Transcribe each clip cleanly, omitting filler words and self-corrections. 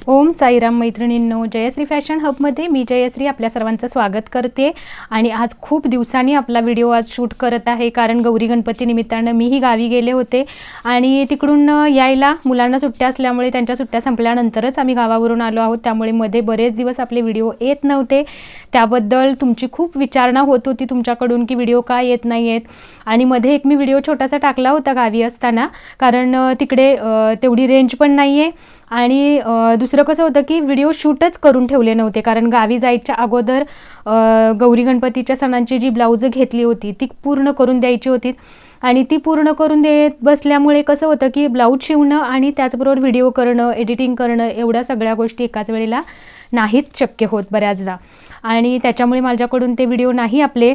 ओम साईराम मैत्रिणींनो, जयश्री फॅशन हबमध्ये मी जयश्री आपल्या सर्वांचं स्वागत करते। आणि आज खूप दिवसांनी आपला व्हिडिओ आज शूट करत आहे, कारण गौरी गणपती निमित्तानं मीही गावी गेले होते आणि तिकडून यायला मुलांना सुट्ट्या असल्यामुळे त्यांच्या सुट्ट्या संपल्यानंतरच आम्ही गावावरून आलो आहोत। त्यामुळे मध्ये बरेच दिवस आपले व्हिडिओ येत नव्हते। त्याबद्दल तुमची खूप विचारणा होत होती तुमच्याकडून की व्हिडिओ का येत नाही आहेत। आणि मध्ये एक मी व्हिडिओ छोटासा टाकला होता गावी असताना, कारण तिकडे तेवढी रेंज पण नाही आहे आणि दुसरं कसं होतं की व्हिडिओ शूटच करून ठेवले नव्हते, कारण गावी जायच्या अगोदर गौरी गणपतीच्या सणांची जी ब्लाऊज घेतली होती ती पूर्ण करून द्यायची होती आणि ती पूर्ण करून देत बसल्यामुळे कसं होतं की ब्लाऊज शिवणं आणि त्याचबरोबर व्हिडिओ करणं, एडिटिंग करणं एवढ्या सगळ्या गोष्टी एकाच वेळेला नाहीच शक्य होत बऱ्याचदा। आणि त्याच्यामुळे माझ्याकडून ते व्हिडिओ नाही आपले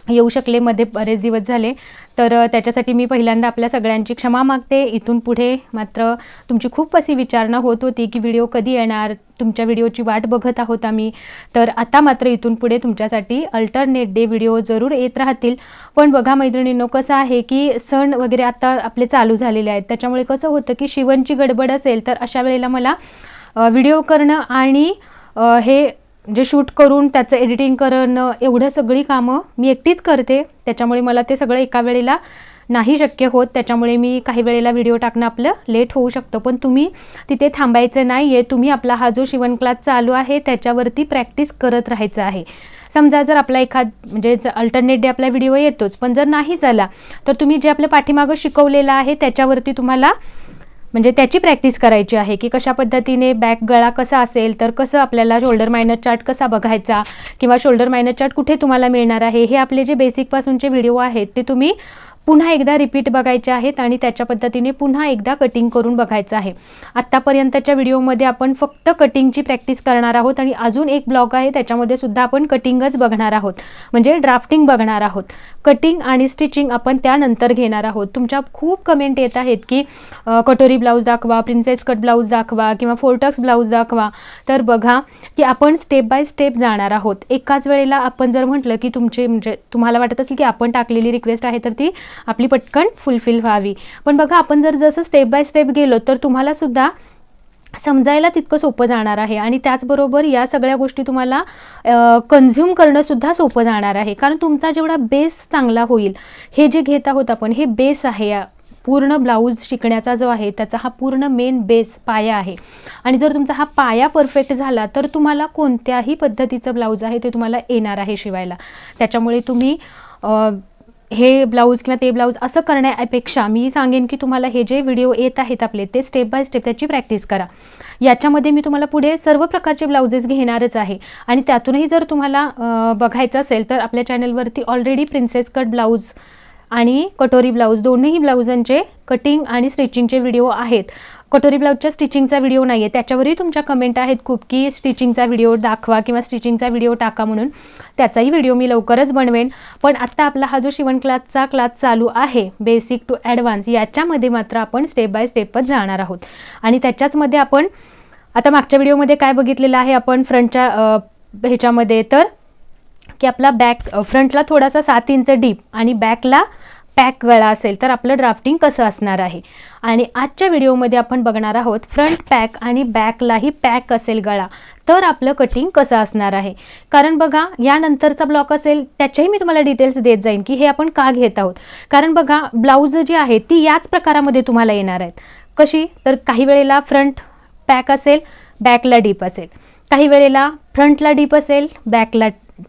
येऊ शकले, मध्ये बरेच दिवस झाले। तर त्याच्यासाठी मी पहिल्यांदा आपल्या सगळ्यांची क्षमा मागते। इथून पुढे मात्र तुमची खूप अशी विचारणा होत होती की व्हिडिओ कधी येणार, तुमच्या व्हिडिओची वाट बघत आहोत आम्ही। तर आता मात्र इथून पुढे तुमच्यासाठी अल्टरनेट डे व्हिडिओ जरूर येत राहतील। पण बघा मैत्रिणींनो, कसं आहे की सण वगैरे आता आपले चालू झालेले आहेत, त्याच्यामुळे कसं होतं की शिवणची गडबड असेल तर अशा वेळेला मला व्हिडिओ करणं आणि हे जे शूट करून त्याचं एडिटिंग करणं एवढं सगळी कामं मी एकटीच करते। त्याच्यामुळे मला ते सगळं एका वेळेला नाही शक्य होत। त्याच्यामुळे मी काही वेळेला व्हिडिओ टाकणं आपलं लेट होऊ शकतं, पण तुम्ही तिथे थांबायचं नाही आहे। तुम्ही आपला हा जो शिवण क्लास चालू आहे त्याच्यावरती प्रॅक्टिस करत राहायचं आहे। समजा जर आपला एखाद म्हणजे अल्टरनेट डे आपला व्हिडिओ येतोच, पण जर नाही झाला तर तुम्ही जे आपल्या पाठीमागं शिकवलेलं आहे त्याच्यावरती तुम्हाला म्हणजे त्याची प्रॅक्टिस करायची आहे की कशा पद्धतीने बॅक गळा कसा असेल, तर कसं आपल्याला शोल्डर मायनस चार्ट कसा बघायचा किंवा शोल्डर मायनस चार्ट कुठे तुम्हाला मिळणार आहे, हे आपले जे बेसिकपासूनचे व्हिडिओ आहेत ते तुम्ही पुन्हा एकदा रिपीट बघायचे आहेत आणि त्याच्या पद्धतीने पुन्हा एकदा कटिंग करून बघायचं आहे। आत्तापर्यंतच्या व्हिडिओमध्ये आपण फक्त कटिंगची प्रॅक्टिस करणार आहोत आणि अजून एक ब्लॉग आहे त्याच्यामध्ये सुद्धा आपण कटिंगच बघणार आहोत, म्हणजे ड्राफ्टिंग बघणार आहोत। कटिंग आणि स्टिचिंग आपण त्यानंतर घेणार आहोत। तुमच्या खूप कमेंट येत आहेत की कटोरी ब्लाऊज दाखवा, प्रिन्सेस कट ब्लाऊज दाखवा किंवा फोरटक्स ब्लाऊज दाखवा। तर बघा की आपण स्टेप बाय स्टेप जाणार आहोत। एकाच वेळेला आपण जर म्हटलं की तुमचे म्हणजे तुम्हाला वाटत असेल की आपण टाकलेली रिक्वेस्ट आहे तर ती आपली पटकन फुलफिल व्हावी, पण बघा आपण जर जसं स्टेप बाय स्टेप गेलो तर तुम्हाला सुद्धा समजायला तितकं सोपं जाणार आहे आणि त्याचबरोबर या सगळ्या गोष्टी तुम्हाला कन्झ्युम करणं सुद्धा सोपं जाणार आहे। कारण तुमचा जेवढा बेस चांगला होईल, हे जे घेत आहोत आपण हे बेस आहे, या पूर्ण ब्लाऊज शिकण्याचा जो आहे त्याचा हा पूर्ण मेन बेस पाया आहे। आणि जर तुमचा हा पाया परफेक्ट झाला तर तुम्हाला कोणत्याही पद्धतीचं ब्लाऊज आहे ते तुम्हाला येणार आहे शिवायला। त्याच्यामुळे तुम्ही हे ब्लाऊज किंवा ते ब्लाऊज असं करण्यापेक्षा मी सांगेन की तुम्हाला हे जे व्हिडिओ येत आहेत आपले ते स्टेप बाय स्टेप त्याची प्रॅक्टिस करा। याच्यामध्ये मी तुम्हाला पुढे सर्व प्रकारचे ब्लाउजेस घेणारच आहे आणि त्यातूनही जर तुम्हाला बघायचं असेल तर आपल्या चॅनलवरती ऑलरेडी प्रिन्सेस कट ब्लाऊज आणि कटोरी ब्लाऊज दोन्ही ब्लाऊजांचे कटिंग आणि स्टिचिंगचे व्हिडिओ आहेत। कटोरी ब्लाऊजच्या स्टिचिंगचा व्हिडिओ नाही आहे, त्याच्यावरही तुमच्या कमेंट आहेत खूप की स्टिचिंगचा व्हिडिओ दाखवा किंवा स्टिचिंगचा व्हिडिओ टाका म्हणून, त्याचाही व्हिडिओ मी लवकरच बनवेन। पण आत्ता आपला हा जो शिवण क्लासचा क्लास चालू आहे बेसिक टू ॲडव्हान्स, याच्यामध्ये मात्र आपण स्टेप बाय स्टेपच जाणार आहोत। आणि त्याच्याचमध्ये आपण आता मागच्या व्हिडिओमध्ये काय बघितलेलं आहे आपण फ्रंटच्या ह्याच्यामध्ये, तर की आपला बॅक फ्रंटला थोडासा 7 इंच डीप आणि बॅकला पॅक गळा असेल तर आपलं ड्राफ्टिंग कसं असणार आहे। आणि आजच्या व्हिडिओमध्ये आपण बघणार आहोत फ्रंट पॅक आणि बॅकलाही पॅक असेल गळा तर आपलं कटिंग कसं असणार आहे। कारण बघा यानंतरचा ब्लॉक असेल त्याच्याही मी तुम्हाला डिटेल्स देत जाईन की हे आपण का घेत आहोत। कारण बघा ब्लाऊज जी आहे ती याच प्रकारामध्ये तुम्हाला येणार आहेत। कशी तर काही वेळेला फ्रंट पॅक असेल, बॅकला डीप असेल, काही वेळेला फ्रंटला डीप असेल, बॅकला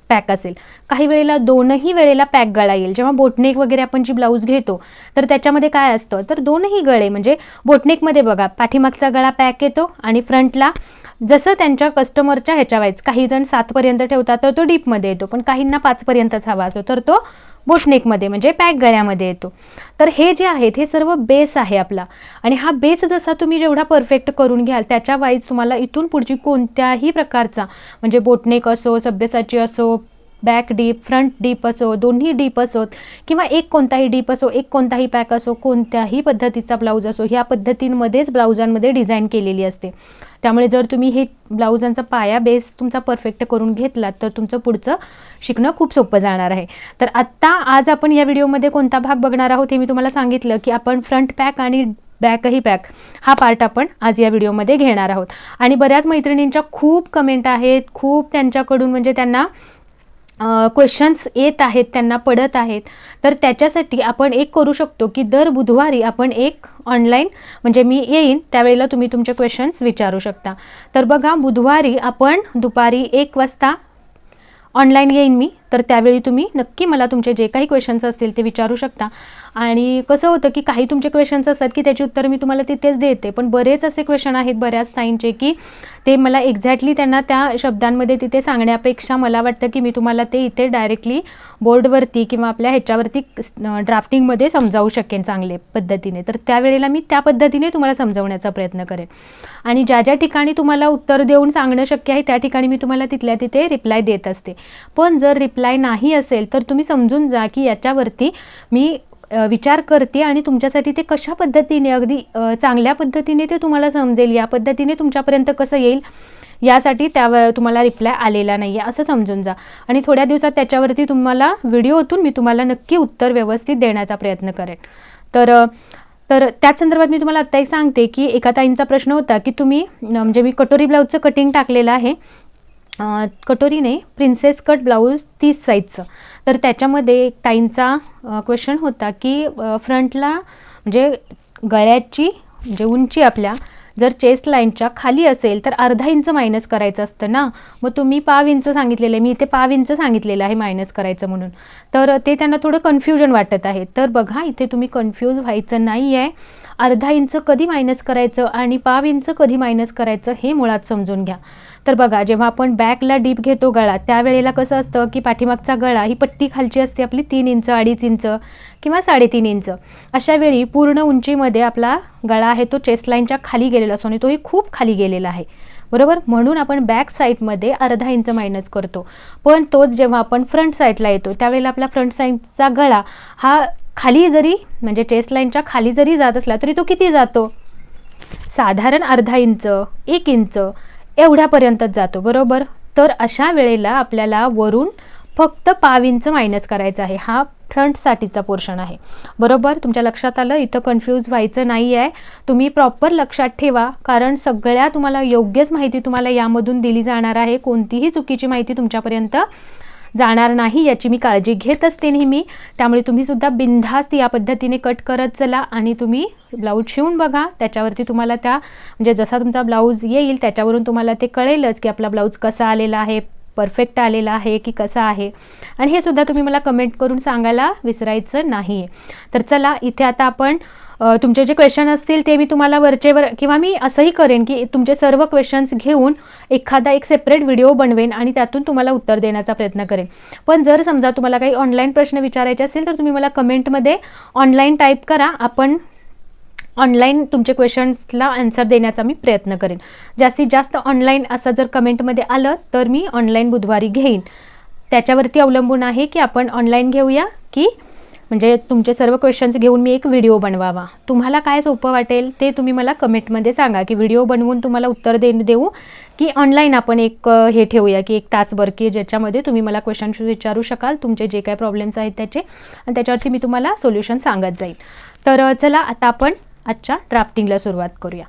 पॅक असेल, काही वेळेला दोनही वेळेला पॅक गळा येईल। जेव्हा बोटनेक वगैरे आपण जी ब्लाऊज घेतो तर त्याच्यामध्ये काय असतं तर दोनही गळे म्हणजे बोटनेकमध्ये बघा पाठीमागचा गळा पॅक येतो आणि फ्रंटला जसं त्यांच्या कस्टमरच्या ह्याच्या वाईज, काही जण 7 पर्यंत ठेवतात तर तो डीपमध्ये येतो, पण काहींना 5 पर्यंतच हवा असतो तर तो बोटनेकमध्ये म्हणजे पॅक गळ्यामध्ये येतो। तर हे जे आहेत हे सर्व बेस आहे आपला आणि हा बेस जसा तुम्ही जेवढा परफेक्ट करून घ्याल त्याच्या वाईज तुम्हाला इथून पुढची कोणत्याही प्रकारचा म्हणजे बोटनेक असो, सभ्यसाची असो, बॅक डीप, फ्रंट डीप असो, दोन्ही डीप असोत किंवा एक कोणताही डीप असो, एक कोणताही पॅक असो, कोणत्याही पद्धतीचा ब्लाऊज असो, ह्या पद्धतींमध्येच ब्लाऊजांमध्ये डिझाईन केलेली असते। त्यामुळे जर तुम्ही हे ब्लाऊजांचा पाया बेस तुमचा परफेक्ट करून घेतलात तर तुमचं पुढचं शिकणं खूप सोपं जाणार आहे। तर आत्ता आज आपण या व्हिडिओमध्ये कोणता भाग बघणार आहोत हे मी तुम्हाला सांगितलं की आपण फ्रंट पॅक आणि बॅकही पॅक हा पार्ट आपण आज या व्हिडिओमध्ये घेणार आहोत. आणि बऱ्याच मैत्रिणींच्या खूप कमेंट आहेत, खूप त्यांच्याकडून म्हणजे त्यांना क्वेश्चन्स येत आहेत, त्यांना पडत आहेत. तर त्याच्यासाठी आपण एक करू शकतो की दर बुधवारी आपण एक ऑनलाईन म्हणजे मी येईन त्यावेळेला तुम्ही तुमचे क्वेश्चन्स विचारू शकता. तर बघा बुधवारी आपण दुपारी 1 वाजता ऑनलाईन येईन मी, तर त्यावेळी तुम्ही नक्की मला तुमचे जे काही क्वेश्चन्स असतील ते विचारू शकता. आणि कसं होतं की काही तुमचे क्वेश्चन्स असतात की त्याची उत्तर मी तुम्हाला तिथेच देते, पण बरेच असे क्वेश्चन आहेत बऱ्याच ताईंचे की ते मला एक्झॅक्टली त्यांना त्या शब्दांमध्ये तिथे सांगण्यापेक्षा मला वाटतं की मी तुम्हाला ते इथे डायरेक्टली बोर्डवरती किंवा आपल्या ह्याच्यावरती ड्राफ्टिंगमध्ये समजावू शकेन चांगले पद्धतीने. तर त्यावेळेला मी त्या पद्धतीने तुम्हाला समजवण्याचा प्रयत्न करेन. आणि ज्या ज्या ठिकाणी तुम्हाला उत्तर देऊन सांगणं शक्य आहे त्या ठिकाणी मी तुम्हाला तिथल्या तिथे रिप्लाय देत असते. पण जर रिप्लाय नाही असेल तर तुम्ही समजून जा की याच्यावरती मी विचार करते आणि तुमच्यासाठी ते कशा पद्धतीने अगदी चांगल्या पद्धतीने ते तुम्हाला समजेल, या पद्धतीने तुमच्यापर्यंत कसं येईल यासाठी त्यावर तुम्हाला रिप्लाय आलेला नाही आहे असं समजून जा. आणि थोड्या दिवसात त्याच्यावरती तुम्हाला व्हिडिओतून मी तुम्हाला नक्की उत्तर व्यवस्थित देण्याचा प्रयत्न करेन. तर त्याच संदर्भात मी तुम्हाला आत्ता एक सांगते की एका ताईंचा प्रश्न होता की तुम्ही म्हणजे मी कटोरी ब्लाऊजचं कटिंग टाकलेलं आहे, कटोरीने प्रिन्सेस कट ब्लाऊज 30 साईजचं. तर त्याच्यामध्ये एक ताईंचा क्वेश्चन होता की फ्रंटला म्हणजे गळ्याची म्हणजे उंची आपल्या जर चेस्ट लाईनच्या खाली असेल तर अर्धा इंच मायनस करायचं असतं ना, मग तुम्ही 1/2 इंच सांगितलेलं आहे, मी इथे 1/2 इंच सांगितलेलं आहे मायनस करायचं म्हणून. तर ते त्यांना थोडं कन्फ्युजन वाटत आहे. तर बघा इथे तुम्ही कन्फ्यूज व्हायचं नाही आहे. अर्धा इंच कधी मायनस करायचं आणि 1/2 इंच कधी मायनस करायचं हे मुळात समजून घ्या. तर बघा जेव्हा आपण बॅकला डीप घेतो गळा त्यावेळेला कसं असतं की पाठीमागचा गळा ही पट्टी खालची असते आपली 3 इंच 2.5 इंच किंवा 3.5 इंच. अशा वेळी पूर्ण उंचीमध्ये आपला गळा आहे तो चेस्ट लाईनच्या खाली गेलेला असतो आणि तोही खूप खाली गेलेला आहे, बरोबर. म्हणून आपण बॅक साईडमध्ये अर्धा इंच मायनस करतो. पण तोच जेव्हा आपण फ्रंट साईडला येतो त्यावेळेला आपला फ्रंट साईडचा गळा हा खाली जरी म्हणजे चेस्ट लाईनच्या खाली जरी जात असला तरी तो किती जातो, साधारण अर्धा इंच 1 इंच एवढ्यापर्यंतच जातो, बरोबर. तर अशा वेळेला आपल्याला वरून फक्त 1/2 इंच मायनस करायचा आहे. हा फ्रंटसाठीचा पोर्शन आहे, बरोबर. तुमच्या लक्षात आलं, इथं कन्फ्यूज व्हायचं नाही आहे. तुम्ही प्रॉपर लक्षात ठेवा कारण सगळ्या तुम्हाला योग्यच माहिती तुम्हाला यामधून दिली जाणार आहे. कोणतीही चुकीची माहिती तुमच्यापर्यंत जाणार नाही याची मी काळजी घेत असते नेहमी. त्यामुळे तुम्ही सुद्धा बिनधास्त या पद्धतीने कट करत चला आणि तुम्ही ब्लाऊज शिवून बघा. त्याच्यावरती तुम्हाला त्या म्हणजे जसा तुमचा ब्लाऊज येईल त्याच्यावरून तुम्हाला ते कळेलच की आपला ब्लाऊज कसा आलेला आहे, परफेक्ट आलेला आहे की कसा आहे. आणि हे सुद्धा तुम्ही मला कमेंट करून सांगायला विसरायचं नाही. तर चला इथे आता आपण तुमचे जे क्वेश्चन असतील ते मी तुम्हाला वरचेवर किंवा मी असंही करेन की तुमचे सर्व क्वेश्चन्स घेऊन एखादा एक सेपरेट व्हिडिओ बनवेन आणि त्यातून तुम्हाला उत्तर देण्याचा प्रयत्न करेन. पण जर समजा तुम्हाला काही ऑनलाईन प्रश्न विचारायचे असतील तर तुम्ही मला कमेंटमध्ये ऑनलाईन टाईप करा. आपण ऑनलाईन तुमचे क्वेश्चन्सला आन्सर देण्याचा मी प्रयत्न करेन. जास्तीत जास्त ऑनलाईन असं जर कमेंटमध्ये आलं तर मी ऑनलाईन बुधवारी घेईन. त्याच्यावरती अवलंबून आहे की आपण ऑनलाईन घेऊया की म्हणजे तुमचे सर्व क्वेश्चन्स घेऊन मी एक व्हिडिओ बनवावा. तुम्हाला काय सोपं वाटेल ते तुम्ही मला कमेंटमध्ये सांगा की व्हिडिओ बनवून तुम्हाला उत्तर देऊ की ऑनलाईन आपण एक हे ठेवूया की 1 तासभर की ज्याच्यामध्ये तुम्ही मला क्वेश्चन्स विचारू शकाल तुमचे जे काही प्रॉब्लेम्स आहेत त्याचे आणि त्याच्यावरती मी तुम्हाला सोल्युशन सांगत जाईल. तर चला आता आपण आजच्या ड्राफ्टिंगला सुरुवात करूया.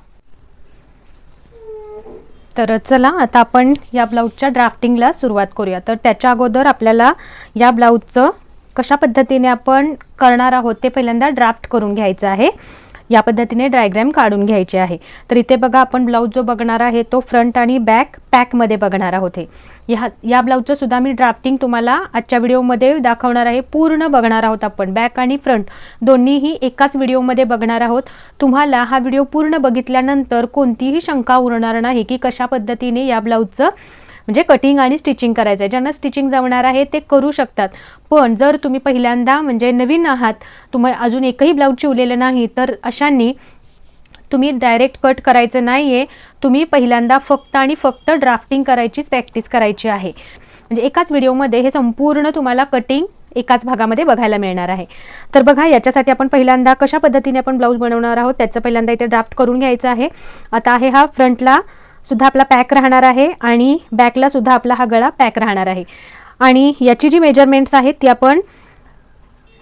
तर चला आता आपण या ब्लाऊजच्या ड्राफ्टिंगला सुरुवात करूया. तर त्याच्या अगोदर आपल्याला या ब्लाऊजचं कशा पद्धतीने आपण करणार आहोत ते पहिल्यांदा ड्राफ्ट करून घ्यायचं आहे. या पद्धतीने डायग्राम काढून घ्यायचे आहे. तर इथे बघा आपण ब्लाऊज जो बघणार आहे तो फ्रंट आणि बॅक पॅकमध्ये बघणार आहोत. या ब्लाऊजचं सुद्धा मी ड्राफ्टिंग तुम्हाला आजच्या व्हिडिओमध्ये दाखवणार आहे. पूर्ण बघणार आहोत आपण, बॅक आणि फ्रंट दोन्हीही एकाच व्हिडिओमध्ये बघणार आहोत. तुम्हाला हा व्हिडिओ पूर्ण बघितल्यानंतर कोणतीही शंका उरणार नाही की कशा पद्धतीने या ब्लाऊजचं म्हणजे कटिंग आणि स्टिचिंग करायचं आहे. ज्यांना स्टिचिंग जमणार आहे ते करू शकतात. पण जर तुम्ही पहिल्यांदा म्हणजे नवीन आहात, तुम्ही अजून एकही ब्लाऊज शिवलेलं नाही, तर अशांनी तुम्ही डायरेक्ट कट करायचं नाही आहे. तुम्ही पहिल्यांदा फक्त आणि फक्त ड्राफ्टिंग करायचीच प्रॅक्टिस करायची आहे. म्हणजे एकाच व्हिडिओमध्ये हे संपूर्ण तुम्हाला कटिंग एकाच भागामध्ये बघायला मिळणार आहे. तर बघा याच्यासाठी आपण पहिल्यांदा कशा पद्धतीने आपण ब्लाऊज बनवणार आहोत त्याचं पहिल्यांदा इथे ड्राफ्ट करून घ्यायचं आहे. आता आहे हा फ्रंटला सुद्धा आपला पॅक राहणार आहे आणि बॅकला सुद्धा आपला हा गळा पॅक राहणार आहे. आणि याची जी मेजरमेंट्स आहेत ती आपण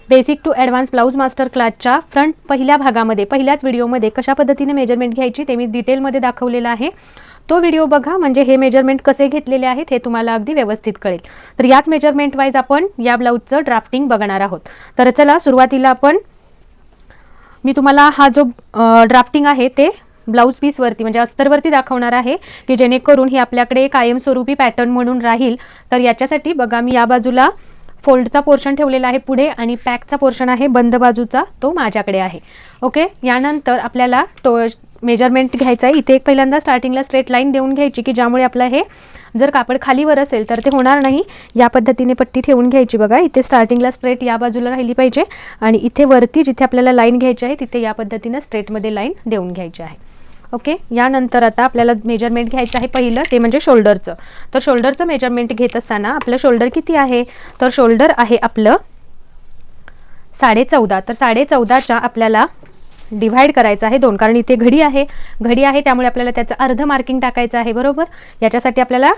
basic to advance blouse master क्लासच्या फ्रंट पहिल्या भागामध्ये पहिल्याच व्हिडिओमध्ये कशा पद्धतीने मेजरमेंट घ्यायची ते मी डिटेलमध्ये दाखवलेलं आहे. तो व्हिडिओ बघा, म्हणजे हे मेजरमेंट कसे घेतलेले आहेत हे तुम्हाला अगदी व्यवस्थित कळेल. तर याच मेजरमेंट वाईज आपण या ब्लाऊजचं ड्राफ्टिंग बघणार आहोत. तर चला सुरुवातीला मी तुम्हाला हा जो ड्राफ्टिंग आहे ते ब्लाऊज पीसवरती म्हणजे अस्तरवरती दाखवणार आहे, की जेणेकरून ही आपल्याकडे कायमस्वरूपी पॅटर्न म्हणून राहील. तर याच्यासाठी बघा, मी या बाजूला फोल्डचा पोर्शन ठेवलेला आहे पुढे आणि पॅकचा पोर्शन आहे बंद बाजूचा, तो माझ्याकडे आहे. ओके, यानंतर आपल्याला मेजरमेंट घ्यायचं आहे. इथे एक पहिल्यांदा स्टार्टिंगला स्ट्रेट लाईन देऊन घ्यायची, की ज्यामुळे आपलं हे जर कापड खालीवर असेल तर ते होणार नाही. या पद्धतीने पट्टी ठेवून घ्यायची. बघा, इथे स्टार्टिंगला स्ट्रेट या बाजूला राहिली पाहिजे आणि इथे वरती जिथे आपल्याला लाईन घ्यायची आहे तिथे या पद्धतीने स्ट्रेटमध्ये लाईन देऊन घ्यायची आहे. ओके, यानंतर आता आपल्याला मेजरमेंट घ्यायचं आहे पहिलं, ते म्हणजे शोल्डरचं. तर शोल्डरचं मेजरमेंट घेत असताना आपलं शोल्डर किती आहे, तर शोल्डर आहे आपलं 14.5. तर 14.5च्या आपल्याला डिव्हाइड करायचं आहे 2, कारण इथे घडी आहे त्यामुळे आपल्याला त्याचं अर्ध मार्किंग टाकायचं आहे. बरोबर, याच्यासाठी आपल्याला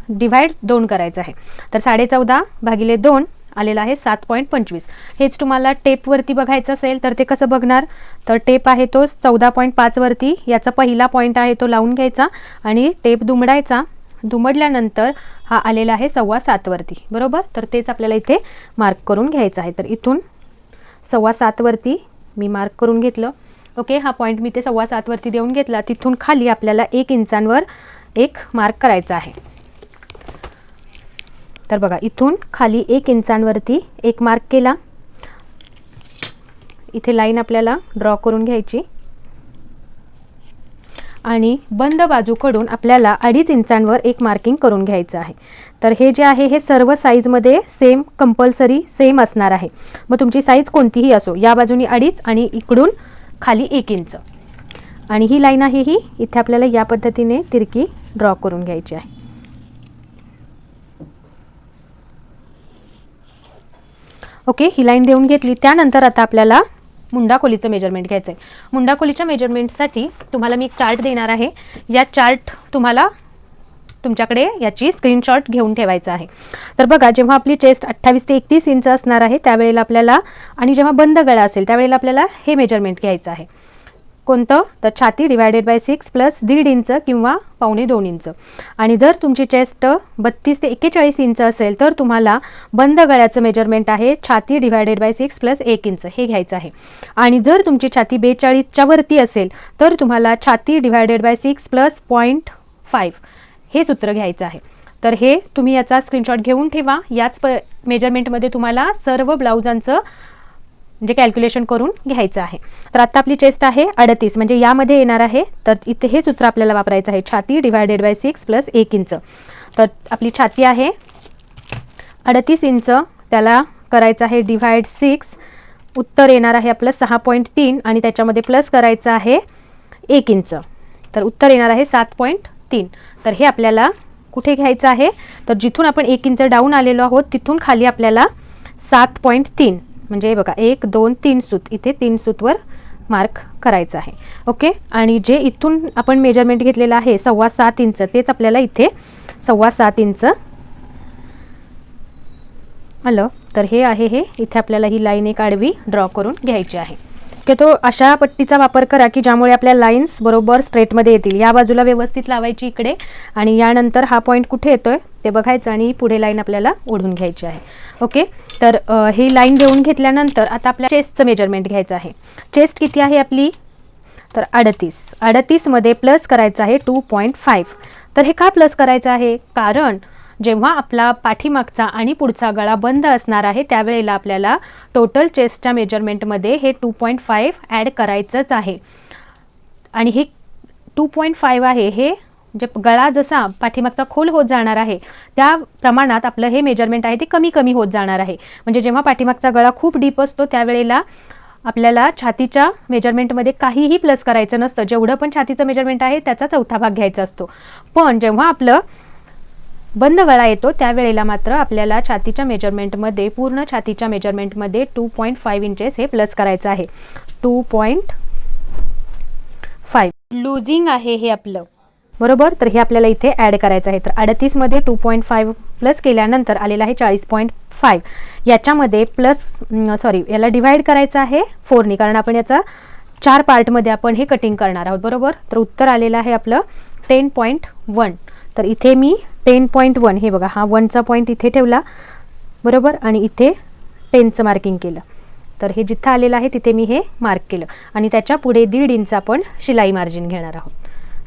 डिव्हाइड 2 करायचं आहे. तर 14.5 भागिले 2 आलेला आहे 7.25. हेच तुम्हाला टेपवरती बघायचं असेल तर ते कसं बघणार, तर टेप आहे तो 14.5 वरती, याचा पहिला पॉईंट आहे तो लावून घ्यायचा आणि टेप दुमडायचा. दुमडल्यानंतर हा आलेला आहे 7.25 वरती. बरोबर, तर तेच आपल्याला इथे मार्क करून घ्यायचं आहे. तर इथून 7.25 वरती मी मार्क करून घेतलं. ओके, हा पॉईंट मी ते 7.25 वरती देऊन घेतला. तिथून खाली आपल्याला 1 इंचांवर एक मार्क करायचा आहे. तर बघा, इथून खाली 1 इंचांवरती एक मार्क केला. इथे लाईन आपल्याला ड्रॉ करून घ्यायची आणि बंद बाजूकडून आपल्याला 2.5 इंचांवर एक मार्किंग करून घ्यायचं आहे. तर हे जे आहे हे सर्व साईजमध्ये सेम कंपल्सरी सेम असणार आहे. मग तुमची साईज कोणतीही असो, या बाजूनी 2.5 आणि इकडून खाली 1 इंच. आणि ही लाईन आहे ही इथे आपल्याला या पद्धतीने तिरकी ड्रॉ करून घ्यायची आहे. ओके, ही लाईन देऊन घेतली. त्यानंतर आता आपल्याला मुंडाखोलीचं मेजरमेंट घ्यायचं आहे. मुंडाखोलीच्या मेजरमेंटसाठी तुम्हाला मी एक चार्ट देणार आहे. या चार्ट तुम्हाला तुमच्याकडे याची स्क्रीनशॉट घेऊन ठेवायचा आहे. तर बघा, जेव्हा आपली चेस्ट 28 ते 31 इंच असणार आहे त्यावेळेला आपल्याला, आणि जेव्हा बंद गळा असेल त्यावेळेला आपल्याला हे मेजरमेंट घ्यायचं आहे. कोणतं, तर छाती डिवायडेड बाय 6 प्लस 1.5 इंच किंवा 1.25 इंच. आणि जर तुमची चेस्ट 32 ते 41 इंच असेल तर तुम्हाला बंद गळ्याचं मेजरमेंट आहे छाती डिवायडेड बाय 6 प्लस 1 इंच हे घ्यायचं आहे. आणि जर तुमची छाती 42च्या वरती असेल तर तुम्हाला छाती डिवायडेड बाय 6 प्लस 0.5 हे सूत्र घ्यायचं आहे. तर हे तुम्ही याचा स्क्रीनशॉट घेऊन ठेवा. याच मेजरमेंटमध्ये तुम्हाला सर्व ब्लाउजांचं म्हणजे कॅल्क्युलेशन करून घ्यायचं आहे. तर आता आपली चेस्ट आहे 38, म्हणजे यामध्ये येणार आहे. तर इथे हे सूत्र आपल्याला वापरायचं आहे, छाती डिवायडेड बाय 6 प्लस 1 इंच. तर आपली छाती आहे 38 इंच, त्याला करायचं आहे डिवाइड 6. उत्तर येणार आहे आपलं 6.3 आणि त्याच्यामध्ये प्लस करायचं आहे 1 इंच. तर उत्तर येणार आहे 7.3. तर हे आपल्याला कुठे घ्यायचं आहे, तर जिथून आपण 1 इंच डाऊन आलेलो आहोत तिथून खाली आपल्याला 7.3 म्हणजे बघा 1 2 3 सूत, इथे 3 सूतवर मार्क करायचं आहे. ओके, आणि जे इथून आपण मेजरमेंट घेतलेलं आहे 7.25 इंच तेच आपल्याला इथे 7.25 इंच आलं. तर हे आहे, हे इथे आपल्याला ही लाईन एक आडवी ड्रॉ करून घ्यायची आहे. ओके, तो अशा पट्टीचा वापर करा की ज्यामुळे आपल्या लाईन्स बरोबर स्ट्रेटमध्ये येतील. या बाजूला व्यवस्थित लावायची इकडे आणि यानंतर हा पॉईंट कुठे येतोय ते बघायचं आणि पुढे लाईन आपल्याला ओढून घ्यायची आहे. ओके, तर ही लाईन देऊन घेतल्यानंतर आता आपल्या चेस्टचं मेजरमेंट घ्यायचं आहे. चेस्ट किती आहे आपली, तर 38 मध्ये प्लस करायचं आहे 2.5. तर हे का प्लस करायचं आहे, कारण जेव्हा आपला पाठीमागचा आणि पुढचा गळा बंद असणार आहे त्यावेळेला आपल्याला टोटल चेस्टच्या मेजरमेंटमध्ये हे 2.5 ॲड करायचंच आहे. आणि हे 2.5 आहे, हे जे गळा जसा पाठीमागचा खोल होत जाणार आहे त्या प्रमाणात आपलं हे मेजरमेंट आहे ते कमी कमी होत जाणार आहे. म्हणजे जेव्हा पाठीमागचा गळा खूप डीप असतो त्यावेळेला आपल्याला छातीच्या मेजरमेंटमध्ये काहीही प्लस करायचं नसतं. जेवढं पण छातीचं मेजरमेंट आहे त्याचा 4था भाग घ्यायचा असतो. पण जेव्हा आपलं बंद गळा येतो त्यावेळेला मात्र आपल्याला छातीच्या मेजरमेंटमध्ये, पूर्ण छातीच्या मेजरमेंटमध्ये 2.5 इंचेस हे प्लस करायचं आहे. 2.5 लूजिंग आहे हे आपलं, बरोबर. तर हे आपल्याला इथे ॲड करायचं आहे. तर 38 मध्ये 2.5 प्लस केल्यानंतर आलेला आहे 40.5. 6.5 याच्यामध्ये याला डिवाइड करायचं आहे 4ने, कारण आपण याचा 4 पार्टमध्ये आपण हे कटिंग करणार आहोत बरोबर. तर उत्तर आलेलं आहे आपलं 10.1. तर इथे मी 10.1 हे बघा, हा 1चा पॉईंट इथे ठेवला बरोबर आणि इथे 10चं मार्किंग केलं. तर हे जिथं आलेलं आहे तिथे मी हे मार्क केलं आणि त्याच्या पुढे 1.5 इंच आपण शिलाई मार्जिन घेणार आहोत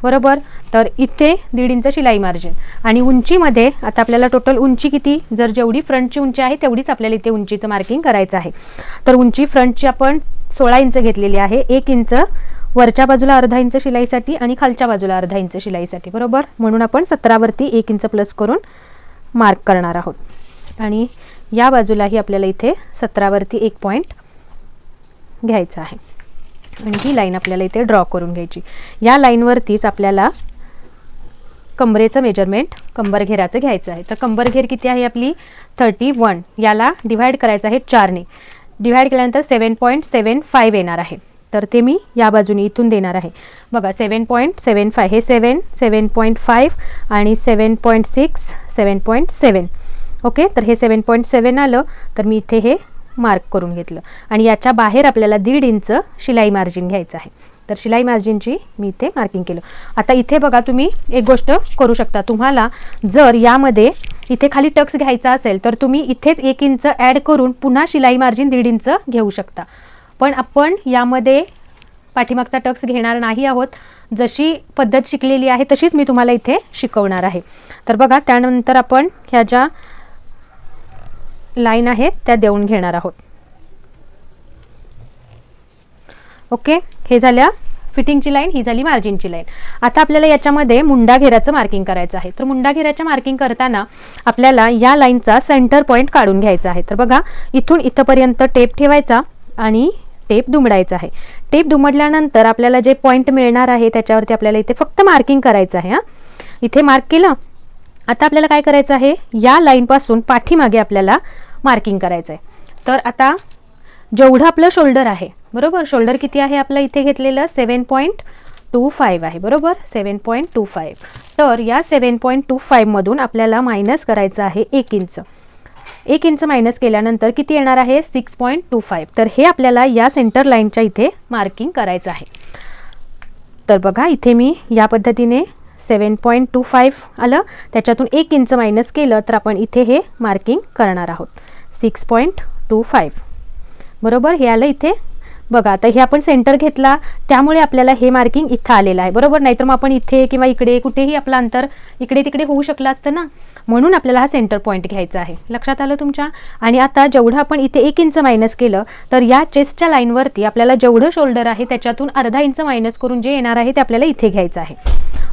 बरोबर. तर इथे 1.5 इंच शिलाई मार्जिन आणि उंचीमध्ये आता आपल्याला टोटल उंची किती, जर जेवढी फ्रंटची उंची आहे तेवढीच आपल्याला इथे उंचीचं मार्किंग करायचं आहे. तर उंची फ्रंटची आपण 16 इंच घेतलेली आहे. 1 इंच वरच्या बाजूला अर्धा इंच शिलाईसाठी आणि खालच्या बाजूला अर्धा इंच शिलाईसाठी बरोबर. म्हणून आपण 17 वरती 1 इंच प्लस करून मार्क करणार आहोत आणि या बाजूलाही आपल्याला इथे 17 वरती 1 पॉईंट घ्यायचा आहे आणि ही लाईन आपल्याला इथे ड्रॉ करून घ्यायची. या लाईनवरतीच आपल्याला कंबरेचं मेजरमेंट, कंबर घेराचं घ्यायचं आहे. तर कंबर घेर किती आहे आपली 31. याला डिवाइड करायचं आहे 4ने. डिवाइड केल्यानंतर 7.75 येणार आहे. तर ते मी या बाजूने इथून देणार आहे बघा. 7.75 हे 7, 7.5 आणि 7.6, 7.7 ओके. तर हे 7.7 आलं. तर मी इथे हे मार्क करून घेतलं आणि याच्या बाहेर आपल्याला 1.5 इंच शिलाई मार्जिन घ्यायचं आहे. तर शिलाई मार्जिनची मी इथे मार्किंग केलं. आता इथे बघा, तुम्ही एक गोष्ट करू शकता. तुम्हाला जर यामध्ये इथे खाली टक्स घ्यायचा असेल तर तुम्ही इथेच 1 इंच ॲड करून पुन्हा शिलाई मार्जिन 1.5 इंच घेऊ शकता. पण आपण यामध्ये पाठीमागचा टक्स घेणार नाही आहोत. जशी पद्धत शिकलेली आहे तशीच मी तुम्हाला इथे शिकवणार आहे. तर बघा, त्यानंतर आपण ह्या ज्या लाईन आहेत त्या देऊन घेणार आहोत ओके. हे झाल्या फिटिंगची लाईन, ही झाली मार्जिनची लाईन. आता आपल्याला याच्यामध्ये मुंडा घेराचं मार्किंग करायचं आहे. तर मुंडा घेराच्या मार्किंग करताना आपल्याला या लाईनचा सेंटर पॉईंट काढून घ्यायचा आहे. तर बघा, इथून इथपर्यंत टेप ठेवायचा आणि टेप दुमडायचा आहे. टेप दुमडल्यानंतर आपल्याला जे पॉईंट मिळणार आहे त्याच्यावरती आपल्याला इथे फक्त मार्किंग करायचं आहे. इथे मार्क केलं. आता आपल्याला काय करायचं आहे, या लाईनपासून पाठीमागे आपल्याला मार्किंग करायचं आहे. तर आता जेवढं आपलं शोल्डर आहे बरोबर, शोल्डर किती आहे आपलं इथे घेतलेलं 7.25 आहे बरोबर, 7.25. तर या 7.25 मधून आपल्याला मायनस करायचं आहे 1 इंच. 1 इंच मायनस केल्यानंतर किती येणार आहे 6.25. तर हे आपल्याला या सेंटर लाईनच्या इथे मार्किंग करायचं आहे. तर बघा, इथे मी या पद्धतीने 7.25 आलं, त्याच्यातून 1 इंच मायनस केलं तर आपण इथे हे मार्किंग करणार आहोत 6.25 बरोबर. हे आलं इथे बघा. आता हे आपण सेंटर घेतला त्यामुळे आपल्याला हे मार्किंग इथं आलेलं आहे बरोबर. नाहीतर मग आपण इथे किंवा इकडे कुठेही आपलं अंतर इकडे तिकडे होऊ शकलं असतं ना, म्हणून आपल्याला हा सेंटर पॉईंट घ्यायचा आहे. लक्षात आलं तुमच्या. आणि आता जेवढं आपण इथे 1 इंच मायनस केलं तर या चेस्टच्या लाईनवरती आपल्याला जेवढं शोल्डर आहे त्याच्यातून अर्धा इंच मायनस करून जे येणार आहे ते आपल्याला इथे घ्यायचं आहे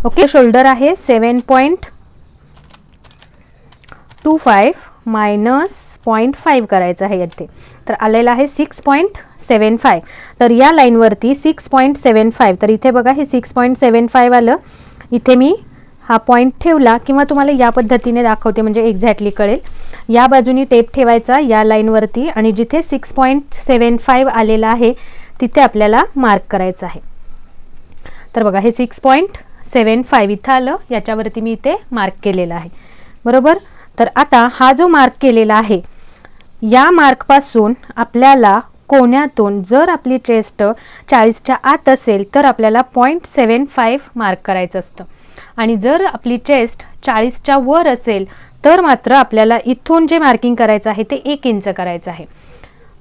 ओके. शोल्डर आहे 7.25 मायनस 0.5 करायचं आहे इथे. तर आलेलं आहे 6.75. तर या लाईनवरती 6.75. तर इथे बघा, हे 6.75 आलं. इथे मी हा पॉईंट ठेवला किंवा तुम्हाला या पद्धतीने दाखवते म्हणजे एक्झॅक्टली कळेल. या बाजूनी टेप ठेवायचा या लाईनवरती आणि जिथे 6.75 आलेला आहे तिथे आपल्याला मार्क करायचं आहे. तर बघा, हे 6.75 इथं आलं, याच्यावरती मी इथे मार्क केलेलं आहे बरोबर. तर आता हा जो मार्क केलेला आहे या मार्कपासून आपल्याला कोण्यातून जर आपली चेस्ट 40च्या आत असेल तर आपल्याला 0.75 मार्क करायचं असतं आणि जर आपली चेस्ट 40च्या वर असेल तर मात्र आपल्याला इथून जे मार्किंग करायचं आहे ते 1 इंच करायचं आहे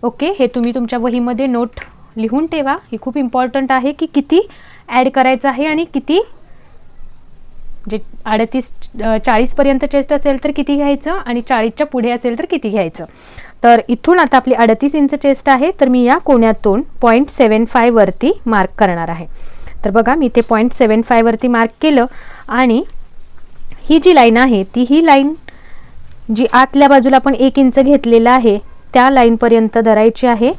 ओके. हे तुम्ही तुमच्या वहीमध्ये नोट लिहून ठेवा. ही खूप इम्पॉर्टंट आहे की किती ॲड करायचं आहे आणि किती, जे 40 पर्यंत चेस्ट असेल तर किती घ्यायचं आणि 40च्या पुढे असेल तर किती घ्यायचं. तर इथून आता आपली 38 इंच चेस्ट आहे, तर मी या कोण्यातून 0.75 वरती मार्क करणार आहे. तर बघा, मी इथे 0.75 वरती मार्क केलं आणि ही जी लाईन आहे ती ही लाईन जी आतल्या बाजूला आपण 1 इंच घेतलेलं आहे त्या लाईनपर्यंत धरायची आहे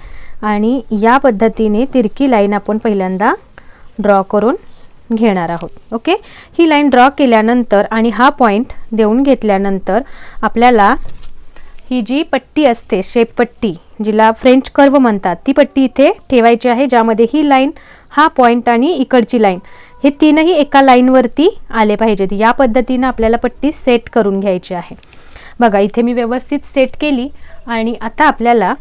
आणि या पद्धतीने तिरकी लाईन आपण पहिल्यांदा ड्रॉ करून घेणार आहोत ओके. ही लाईन ड्रॉ केल्यानंतर आणि हा पॉईंट देऊन घेतल्यानंतर आपल्याला ही जी पट्टी असते, शेप पट्टी जिला फ्रेंच कर्व म्हणतात, ती पट्टी इथे ठेवायची आहे ज्यामध्ये ही लाईन, हा पॉईंट आणि इकडची लाईन हे तीनही एका लाईनवरती आले पाहिजेत. या पद्धतीने आपल्याला पट्टी सेट करून घ्यायची आहे बघा इथे मी व्यवस्थित सेट केली आणि आता आपल्याला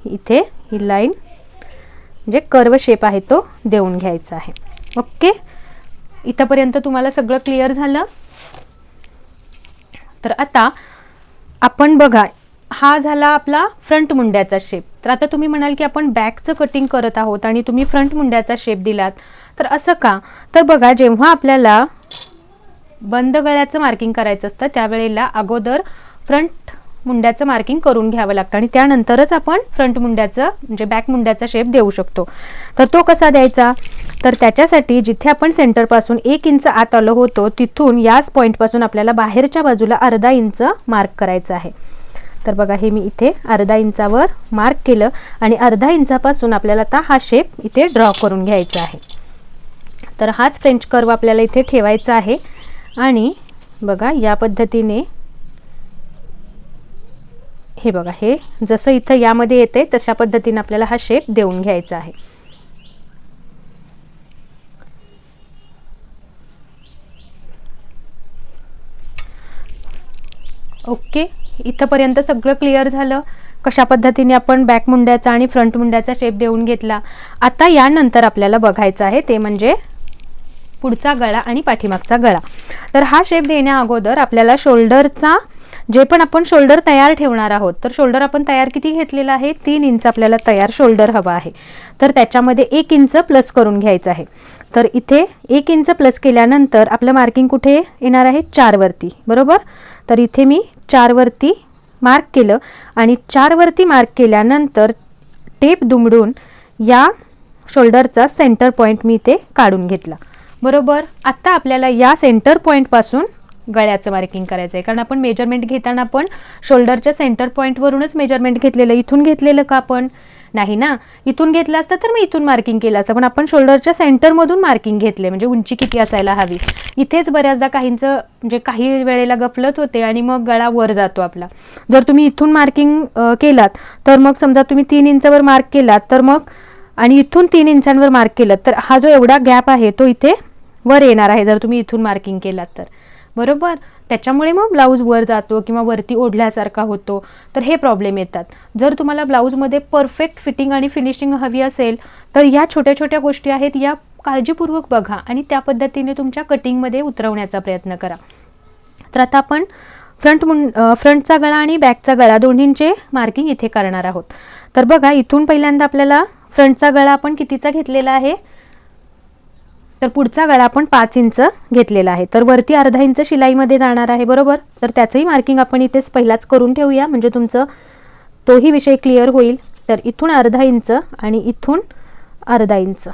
इथे ही लाईन म्हणजे कर्व शेप आहे तो देऊन घ्यायचा आहे. ओके, इथपर्यंत तुम्हाला सगळं क्लिअर झालं. तर आता आपण बघा हा झाला आपला फ्रंट मुंड्याचा शेप. तर आता तुम्ही म्हणाल की आपण बॅकचं कटिंग करत आहोत आणि तुम्ही फ्रंट मुंड्याचा शेप दिलात, तर असं का? तर बघा जेव्हा आपल्याला बंद गळ्याचं मार्किंग करायचं असतं त्यावेळेला अगोदर फ्रंट मुंड्याचं मार्किंग करून घ्यावं लागतं आणि त्यानंतरच आपण फ्रंट मुंड्याचं म्हणजे बॅक मुंड्याचा शेप देऊ शकतो. तर तो कसा द्यायचा? तर त्याच्यासाठी जिथे आपण सेंटरपासून 1 इंच आत आलो होतो तिथून याच पॉईंटपासून आपल्याला बाहेरच्या बाजूला अर्धा इंच मार्क करायचं आहे. तर बघा हे मी इथे अर्धा इंचावर मार्क केलं आणि अर्धा इंचापासून आपल्याला आता हा शेप इथे ड्रॉ करून घ्यायचा आहे. तर हाच फ्रेंच कर्व आपल्याला इथे ठेवायचा आहे आणि बघा या पद्धतीने हे बघा हे जसं इथं यामध्ये येते तशा पद्धतीने आपल्याला हा शेप देऊन घ्यायचा आहे. ओके, इथंपर्यंत सगळं क्लिअर झालं कशा पद्धतीने आपण बॅक मुंड्याचा आणि फ्रंट मुंड्याचा शेप देऊन घेतला. आता यानंतर आपल्याला बघायचं आहे ते म्हणजे पुढचा गळा आणि पाठीमागचा गळा. तर हा शेप देण्या अगोदर आपल्याला शोल्डरचा जे पण आपण शोल्डर तयार ठेवणार आहोत तर शोल्डर आपण तयार किती घेतलेला आहे? 3 इंच आपल्याला तयार शोल्डर हवा आहे. तर त्याच्यामध्ये 1 इंच प्लस करून घ्यायचं आहे. तर इथे 1 इंच प्लस केल्यानंतर आपलं मार्किंग कुठे येणार आहे? 4 वरती, बरोबर. तर इथे मी 4 वरती मार्क केलं आणि 4 वरती मार्क केल्यानंतर टेप दुमडून या शोल्डरचा सेंटर पॉईंट मी इथे काढून घेतला, बरोबर. आता आपल्याला या सेंटर पॉईंटपासून गळ्याचं मार्किंग करायचं आहे कारण आपण मेजरमेंट घेताना आपण शोल्डरच्या सेंटर पॉईंटवरूनच मेजरमेंट घेतलेलं. इथून घेतलेलं का आपण? नाही ना. इथून घेतलं असतं तर मी इथून मार्किंग केलं असतं, पण आपण शोल्डरच्या सेंटरमधून मार्किंग घेतले म्हणजे उंची किती असायला हवी. इथेच बऱ्याचदा काहींचं म्हणजे काही वेळेला गफलत होते आणि मग गळा वर जातो आपला. जर तुम्ही इथून मार्किंग केलात तर मग समजा तुम्ही 3 इंचावर मार्क केलात तर मग आणि इथून 3 इंचांवर मार्क केलं तर हा जो एवढा गॅप आहे तो इथे वर येणार आहे जर तुम्ही इथून मार्किंग केलात तर, बरोबर. त्याच्यामुळे मग ब्लाऊज वर जातो किंवा वरती ओढल्यासारखा होतो, तर हे प्रॉब्लेम येतात. जर तुम्हाला ब्लाऊजमध्ये परफेक्ट फिटिंग आणि फिनिशिंग हवी असेल तर या छोट्या छोट्या गोष्टी आहेत या काळजीपूर्वक बघा आणि त्या पद्धतीने तुमच्या कटिंगमध्ये उतरवण्याचा प्रयत्न करा. तर आता आपण फ्रंटचा गळा आणि बॅकचा गळा दोन्हींचे मार्किंग इथे करणार आहोत. तर बघा इथून पहिल्यांदा आपल्याला फ्रंटचा गळा आपण कितीचा घेतलेला आहे? तर पुढचा गळा आपण 5 इंच घेतलेला आहे. तर वरती अर्धा इंच शिलाईमध्ये जाणार आहे, बरोबर. तर त्याचंही मार्किंग आपण इथेच पहिलाच करून ठेवूया म्हणजे तुमचं तोही विषय क्लिअर होईल. तर इथून अर्धा इंच आणि इथून अर्धा इंच,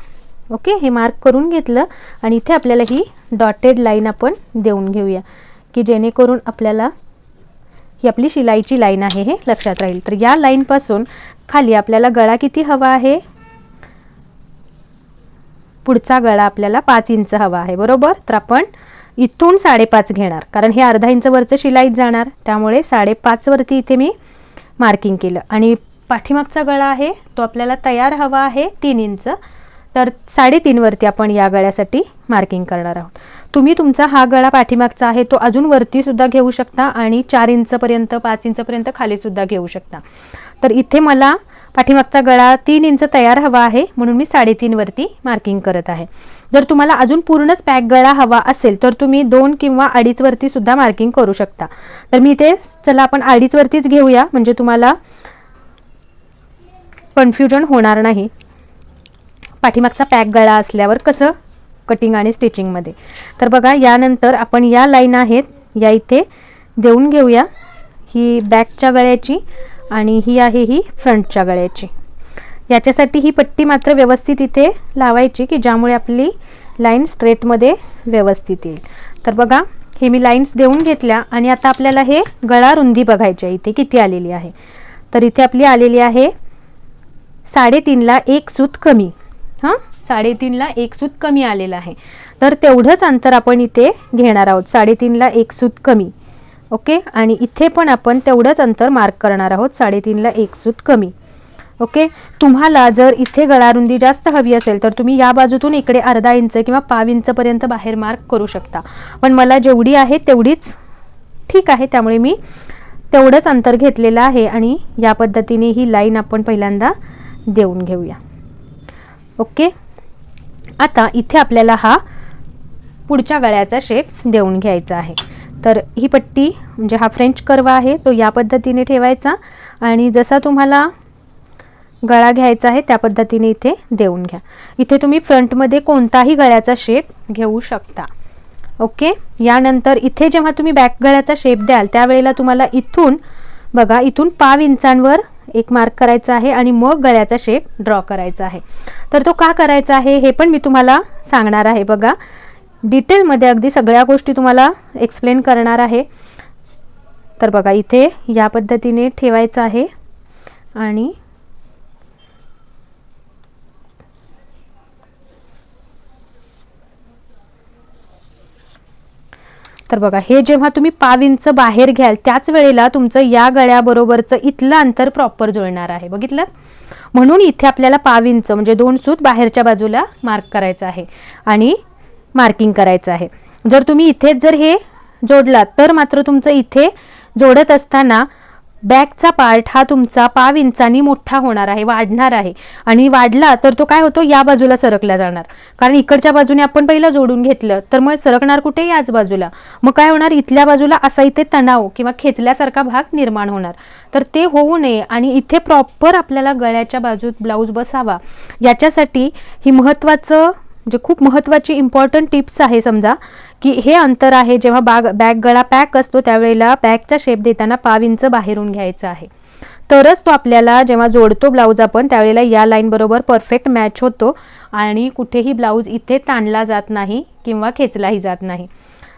ओके, हे मार्क करून घेतलं आणि इथे आपल्याला ही डॉटेड लाईन आपण देऊन घेऊया की जेणेकरून आपल्याला ही आपली शिलाईची लाईन आहे हे लक्षात राहील. तर या लाईनपासून खाली आपल्याला गळा किती हवा आहे? पुढचा गळा आपल्याला 5 इंच हवा आहे, बरोबर. तर आपण इथून 5.5 घेणार कारण हे अर्धा इंच वरचं शिलाईत जाणार त्यामुळे 5.5 वरती इथे मी मार्किंग केलं. आणि पाठीमागचा गळा आहे तो आपल्याला तयार हवा आहे 3 इंच, तर 3.5 वरती आपण या गळ्यासाठी मार्किंग करणार आहोत. तुम्ही तुमचा हा गळा पाठीमागचा आहे तो अजून वरती सुद्धा घेऊ शकता आणि 4 इंचपर्यंत 5 इंचपर्यंत खाली सुद्धा घेऊ शकता. तर इथे मला पाठीमागचा गळा 3 इंच तयार हवा आहे म्हणून मी 3.5 वरती मार्किंग करत आहे. जर तुम्हाला अजून पूर्णच पॅक गळा हवा असेल तर तुम्ही 2 किंवा 2.5 वरती सुद्धा मार्किंग करू शकता. तर मी इथे चला आपण 2.5 वरतीच घेऊया म्हणजे तुम्हाला कन्फ्युजन होणार नाही. पाठीमागचा पॅक गळा असल्यावर कसं कटिंग आणि स्टिचिंगमध्ये. तर बघा यानंतर आपण या लाईन आहेत या इथे देऊन घेऊया, ही बॅकच्या गळ्याची आणि ही आहे ही फ्रंटच्या गळ्याची. याच्यासाठी ही पट्टी मात्र व्यवस्थित इथे लावायची की ज्यामुळे आपली लाईन स्ट्रेटमध्ये व्यवस्थित येईल. तर बघा हे मी लाईन्स देऊन घेतल्या आणि आता आपल्याला हे गळा रुंदी बघायची आहे इथे किती आलेली आहे. तर इथे आपली आलेली आहे 3.5ला 1 सूत कमी. 3.5ला 1 सूत कमी आलेलं आहे. तर तेवढंच अंतर आपण इथे घेणार आहोत, 3.5ला 1 सूत कमी, ओके. आणि इथे पण आपण तेवढंच अंतर मार्क करणार आहोत, 3.5ला 1 सूत कमी, ओके. तुम्हाला जर इथे गळा रुंदी जास्त हवी असेल तर तुम्ही या बाजूतून इकडे अर्धा इंच किंवा 1/2 इंचपर्यंत बाहेर मार्क करू शकता, पण मला जेवढी आहे तेवढीच ठीक आहे त्यामुळे मी तेवढंच अंतर घेतलेलं आहे आणि या पद्धतीने ही लाईन आपण पहिल्यांदा देऊन घेऊया. ओके, आता इथे आपल्याला हा पुढच्या गळ्याचा शेप देऊन घ्यायचा आहे. तर ही पट्टी म्हणजे हा फ्रेंच कर्व आहे तो या पद्धतीने ठेवायचा आणि जसा तुम्हाला गळा घ्यायचा आहे त्या पद्धतीने इथे देऊन घ्या. इथे तुम्ही फ्रंटमध्ये कोणताही गळ्याचा शेप घेऊ शकता. ओके, यानंतर इथे जेव्हा तुम्ही बॅक गळ्याचा शेप द्याल त्यावेळेला तुम्हाला इथून बघा, इथून 5 इंचांवर एक मार्क करायचा आहे आणि मग गळ्याचा शेप ड्रॉ करायचा आहे. तर तो का करायचा आहे हे पण मी तुम्हाला सांगणार आहे. बघा, डिटेलमध्ये अगदी सगळ्या गोष्टी तुम्हाला एक्सप्लेन करणार आहे. तर बघा, इथे या पद्धतीने ठेवायचं आहे आणि तर बघा, हे जेव्हा तुम्ही 5 इंच बाहेर घ्याल त्याच वेळेला तुमचं या गळ्याबरोबरचं इथलं अंतर प्रॉपर जुळणार आहे. बघितलं, म्हणून इथे आपल्याला 5 इंच म्हणजे 2 सूत बाहेरच्या बाजूला मार्क करायचं आहे आणि मार्किंग करायचं आहे. जर तुम्ही इथेच जर हे जोडलात तर मात्र तुमचं इथे जोडत असताना बॅकचा पार्ट हा तुमचा 5 इंचांनी मोठा होणार आहे, वाढणार आहे आणि वाढला तर तो काय होतो, या बाजूला सरकला जाणार. कारण इकडच्या बाजूने आपण पहिलं जोडून घेतलं तर मग सरकणार कुठे, याच बाजूला. मग काय होणार, इथल्या बाजूला असा इथे तणाव किंवा खेचल्यासारखा भाग निर्माण होणार. तर ते होऊ नये आणि इथे प्रॉपर आपल्याला गळ्याच्या बाजूत ब्लाऊज बसावा याच्यासाठी ही महत्त्वाचं म्हणजे खूप महत्त्वाची इम्पॉर्टंट टिप्स आहे. समजा की हे अंतर आहे, जेव्हा बॅक गळा पॅक असतो त्यावेळेला बॅकचा शेप देताना 5 इंच बाहेरून घ्यायचा आहे. तरच तो आपल्याला जेव्हा जोडतो ब्लाऊज आपण त्यावेळेला या लाईन बरोबर परफेक्ट मॅच होतो आणि कुठेही ब्लाऊज इथे ताणला जात नाही किंवा खेचलाही जात नाही.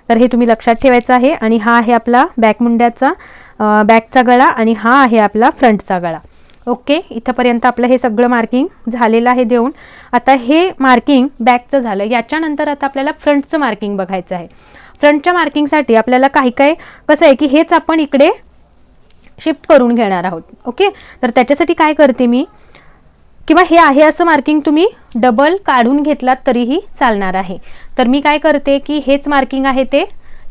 तर हे तुम्ही लक्षात ठेवायचं आहे. आणि हा आहे आपला बॅक मुंड्याचा बॅकचा गळा आणि हा आहे आपला फ्रंटचा गळा. ओके, इथंपर्यंत आपलं हे सगळं मार्किंग झालेलं आहे देऊन. आता हे मार्किंग बॅकचं झालं, याच्यानंतर आता आपल्याला फ्रंटचं मार्किंग बघायचं आहे. फ्रंटच्या मार्किंगसाठी आपल्याला काही कसं आहे की हेच आपण इकडे शिफ्ट करून घेणार आहोत. ओके, तर त्याच्यासाठी काय करते मी, किंवा हे आहे असं मार्किंग तुम्ही डबल काढून घेतलात तरीही चालणार आहे. तर मी काय करते की हेच मार्किंग आहे ते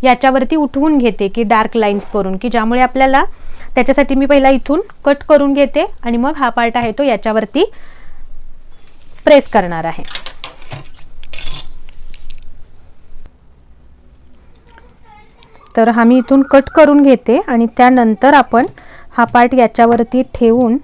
याच्यावरती उठवून घेते की डार्क लाईन्स करून, की ज्यामुळे आपल्याला त्याच्यासाठी मी पहिला इथून कट करून घेते आणि मग हा पार्ट आहे तो याच्यावरती प्रेस करणार आहे. तर हा मी इथून कट करून घेते आणि त्यानंतर आपण हा पार्ट याच्यावरती ठेवून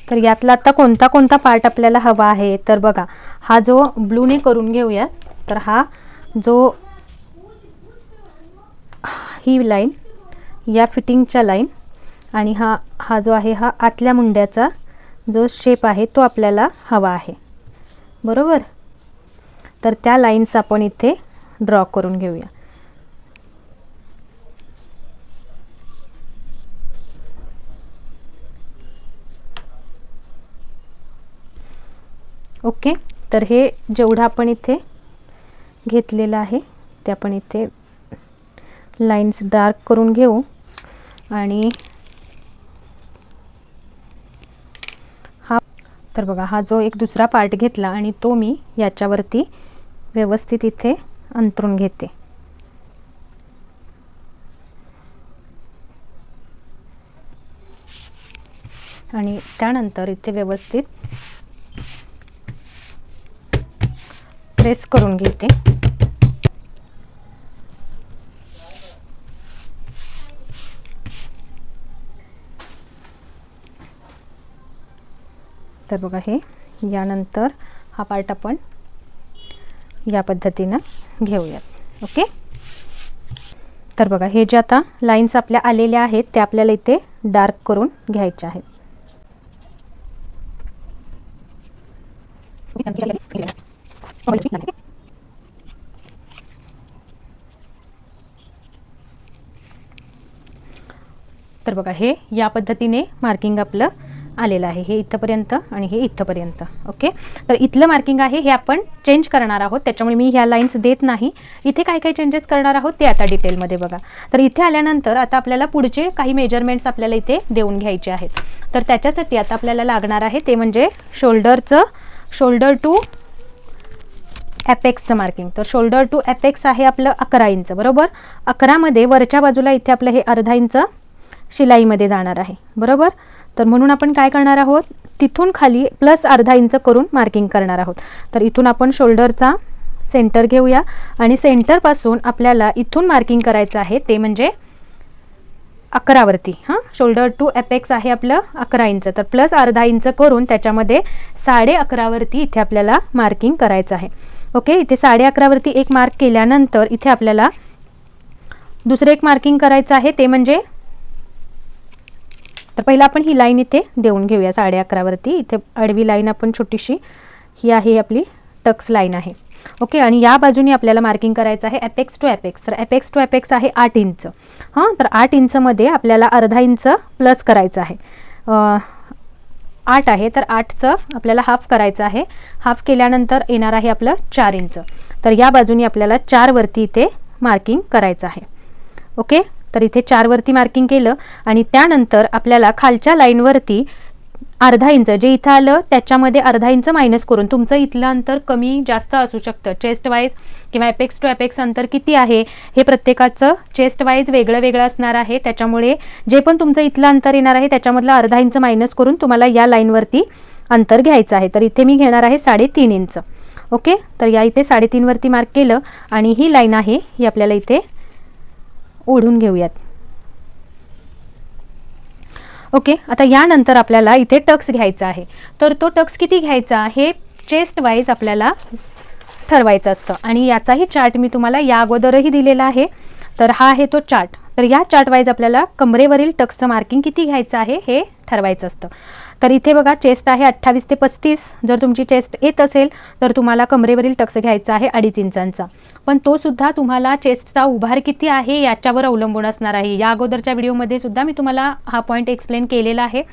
तर यातला आता कोणता कोणता पार्ट आपल्याला हवा आहे. तर बघा, हा जो ब्लूने करून घेऊया. तर हा जो ही लाईन या फिटिंगच्या लाईन आणि हा जो आहे हा आतल्या मुंड्याचा जो शेप आहे तो आपल्याला हवा आहे, बरोबर. तर त्या लाईन्स आपण इथे ड्रॉ करून घेऊया. ओके, तर हे जेवढं आपण इथे घेतलेलं आहे ते आपण इथे लाईन्स डार्क करून घेऊ आणि हा तर बघा, हा जो एक दुसरा पार्ट घेतला आणि तो मी याच्यावरती व्यवस्थित इथे अंतरून घेते. आणि त्यानंतर इथे व्यवस्थित प्रेस करून घेते. तर बघा, हे यानंतर हा पार्ट आपण या पद्धतीनं घेऊयात. ओके, तर बघा, हे जे आता लाईन्स आपल्या आलेल्या आहेत ते आपल्याला इथे डार्क करून घ्यायचे आहेत. तर बघा, हे या पद्धतीने मार्किंग आपलं आलेलं आहे, हे इथंपर्यंत आणि हे इथंपर्यंत. ओके, तर इथलं मार्किंग आहे हे आपण चेंज करणार आहोत, त्याच्यामुळे मी ह्या लाईन्स देत नाही. इथे काय काय चेंजेस करणार आहोत ते आता डिटेलमध्ये बघा. तर इथे आल्यानंतर आता आपल्याला पुढचे काही मेजरमेंट्स आपल्याला इथे देऊन घ्यायचे आहेत. तर त्याच्यासाठी आता आपल्याला लागणार आहे ते म्हणजे शोल्डर टू ॲपेक्सचं मार्किंग. तर शोल्डर टू ॲपेक्स आहे आपलं 11 इंच, बरोबर. 11मध्ये वरच्या बाजूला इथे आपलं हे अर्धा इंच शिलाईमध्ये जाणार आहे, बरोबर. तर म्हणून आपण काय करणार आहोत, तिथून खाली प्लस अर्धा इंच करून मार्किंग करणार आहोत. तर इथून आपण शोल्डरचा सेंटर घेऊया आणि सेंटरपासून आपल्याला इथून मार्किंग करायचं आहे ते म्हणजे 11वरती. शोल्डर टू ॲपेक्स आहे आपलं 11 इंच, तर प्लस अर्धा इंच करून त्याच्यामध्ये 11.5वरती इथे आपल्याला मार्किंग करायचं आहे. ओके, इथे 11.5वरती एक मार्क केल्यानंतर इथे आपल्याला दुसरं एक मार्किंग करायचं आहे ते म्हणजे, तर पहिला आपण ही लाईन इथे देऊन घेऊया 11.5वरती. इथे आडवी लाईन आपण छोटीशी, ही आहे आपली टक्स लाईन आहे. ओके, आणि या बाजूने आपल्याला मार्किंग करायचं आहे ॲपेक्स टू ॲपेक्स. तर ॲपेक्स टू ॲपेक्स आहे 8 इंच. तर 8 इंचमध्ये आपल्याला अर्धा इंच प्लस करायचं आहे. 8 आहे तर 8चं आपल्याला हाफ करायचं आहे. हाफ केल्यानंतर येणार आहे आपलं 4 इंच. तर या बाजूने आपल्याला 4वरती इथे मार्किंग करायचं आहे. ओके, तर इथे 4वरती मार्किंग केलं आणि त्यानंतर आपल्याला खालच्या लाईनवरती अर्धा इंच जे इथं आलं त्याच्यामध्ये अर्धा इंच मायनस करून, तुमचं इथलं अंतर कमी जास्त असू शकतं चेस्ट वाईज किंवा ॲपेक्स टू ॲपेक्स अंतर किती आहे हे प्रत्येकाचं चेस्ट वाईज वेगळं वेगळं असणार आहे. त्याच्यामुळे जे पण तुमचं इथलं अंतर येणार आहे त्याच्यामधलं अर्धा इंच मायनस करून तुम्हाला या लाईनवरती अंतर घ्यायचं आहे. तर इथे मी घेणार आहे 3.5 इंच. ओके, तर या इथे 3.5वरती मार्क केलं आणि ही लाईन आहे ही आपल्याला इथे ओढून घेऊयात. ओके, आता यानंतर आपल्याला इथे टक्स घ्यायचा आहे. तर तो टक्स किती घ्यायचा हे चेस्ट वाईज आपल्याला ठरवायचं असतं आणि याचाही चार्ट मी तुम्हाला या अगोदरही दिलेला आहे. तर हा आहे तो चार्ट. तर या चार्ट वाईज आपल्याला कमरेवरील टक्सचं मार्किंग किती घ्यायचं आहे हे ठरवायचं असतं. तर इथे बघा चेस्ट आहे 28 ते 35. जर तुमची चेस्ट येत असेल तर तुम्हाला कमरेवरील टक्स घ्यायचा आहे 2.5 इंचांचा. पण तो सुद्धा तुम्हाला चेस्टचा उभार किती आहे याच्यावर अवलंबून असणार आहे. या अगोदरच्या व्हिडिओमध्ये सुद्धा मी तुम्हाला हा पॉईंट एक्सप्लेन केलेला आहे.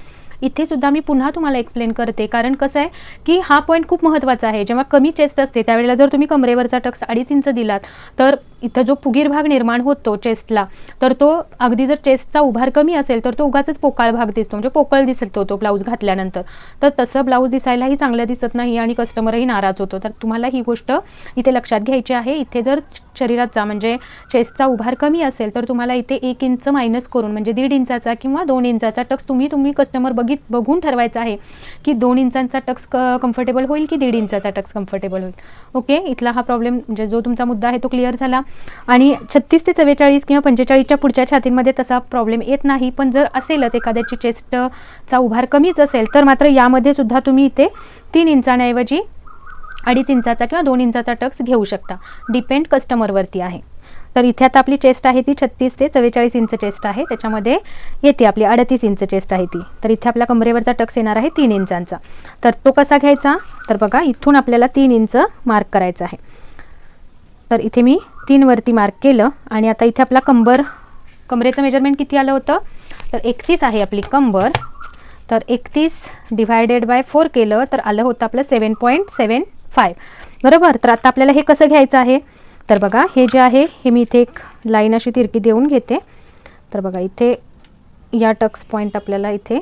इथे सुद्धा मी पुन्हा तुम्हाला एक्सप्लेन करते, कारण कसं आहे की हा पॉईंट खूप महत्त्वाचा आहे. जेव्हा कमी चेस्ट असते त्यावेळेला जर तुम्ही कमरेवरचा टक्स 2.5 इंच दिलात तर इथं जो फुगीर भाग निर्माण होतो चेस्टला, तर तो अगदी जर चेस्टचा उभार कमी असेल तर तो उगाचच पोकाळ भाग दिसतो, म्हणजे पोकळ दिसतो तो ब्लाऊज घातल्यानंतर. तर तसं ब्लाऊज दिसायलाही चांगलं दिसत नाही आणि कस्टमरही नाराज होतो. तर तुम्हाला ही गोष्ट इथे लक्षात घ्यायची आहे. इथे जर शरीराचा म्हणजे चेस्टचा उभार कमी असेल तर तुम्हाला इथे 1 इंच मायनस करून म्हणजे 1.5 इंचाचा किंवा 2 इंचाचा टक्स तुम्ही कस्टमर बघून ठरवायचं आहे की 2 इंचांचा टक्स कम्फर्टेबल होईल की 1.5 इंचाचा टक्स कम्फर्टेबल होईल. ओके, इथला हा प्रॉब्लेम म्हणजे जो तुमचा मुद्दा आहे तो क्लिअर झाला. आणि 36 ते 44 किंवा 45च्या पुढच्या छातींमध्ये तसा प्रॉब्लेम येत नाही. पण जर असेलच एखाद्याची चेस्टचा उभार कमीच असेल तर मात्र यामध्ये सुद्धा तुम्ही इथे 3 इंचांऐवजी 2.5 इंचाचा किंवा 2 इंचाचा टक्स घेऊ शकता. डिपेंड कस्टमरवरती आहे. तर इथे आता आपली चेस्ट आहे ती 36 ते 44 इंच चेस्ट आहे. त्याच्यामध्ये येते आपली 38 इंच चेस्ट आहे ती. तर इथे आपल्या कमरेवरचा टक्स येणार आहे 3 इंचांचा. तर तो कसा घ्यायचा, तर बघा इथून आपल्याला 3 इंच मार्क करायचं आहे. तर इथे मी 3 वरती मार्क केलं आणि आता इथे आपला कमरेचं मेजरमेंट किती आलं होतं, तर 31 आहे आपली कंबर. तर 31 डिवायडेड बाय 4 केलं तर आलं होतं आपलं 7.75, बरोबर. तर आता आपल्याला हे कसं घ्यायचं आहे, तर बघा हे जे आहे हे मी इथे एक लाईन अशी तिरकी देऊन घेते. तर बघा इथे या टक्स पॉईंट आपल्याला इथे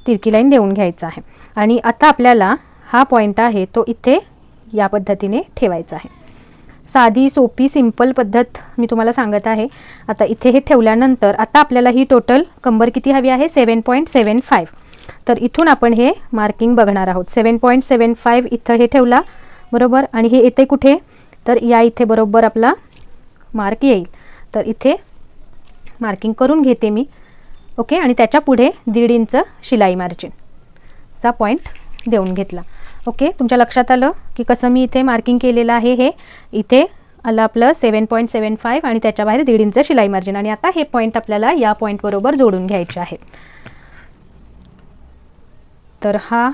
तिरकी लाईन देऊन घ्यायचा आहे आणि आता आपल्याला हा पॉईंट आहे तो इथे या पद्धतीने ठेवायचा आहे. साधी सोपी सिंपल पद्धत मी तुम्हाला सांगत आहे. आता इथे हे ठेवल्यानंतर आता आपल्याला ही टोटल कंबर किती हवी आहे, 7.75. तर इथून आपण हे मार्किंग बघणार आहोत. 7.75 इथं हे ठेवला, बरोबर. आणि हे येते कुठे, तर या इथे बरोबर आपला मार्क येईल. तर इथे मार्किंग करून घेते मी. ओके, आणि त्याच्या पुढे 1.5 इंच शिलाई मार्जिनचा पॉईंट देऊन घेतला. ओके, तुमच्या लक्षात आलं की कसं मी इथे मार्किंग केलेलं आहे. हे इथे आलं आपलं 7.75 आणि त्याच्या बाहेर 1.5 इंच शिलाई मार्जिन. आणि आता हे पॉईंट आपल्याला या पॉईंट बरोबर जोडून घ्यायचे आहेत. तर हा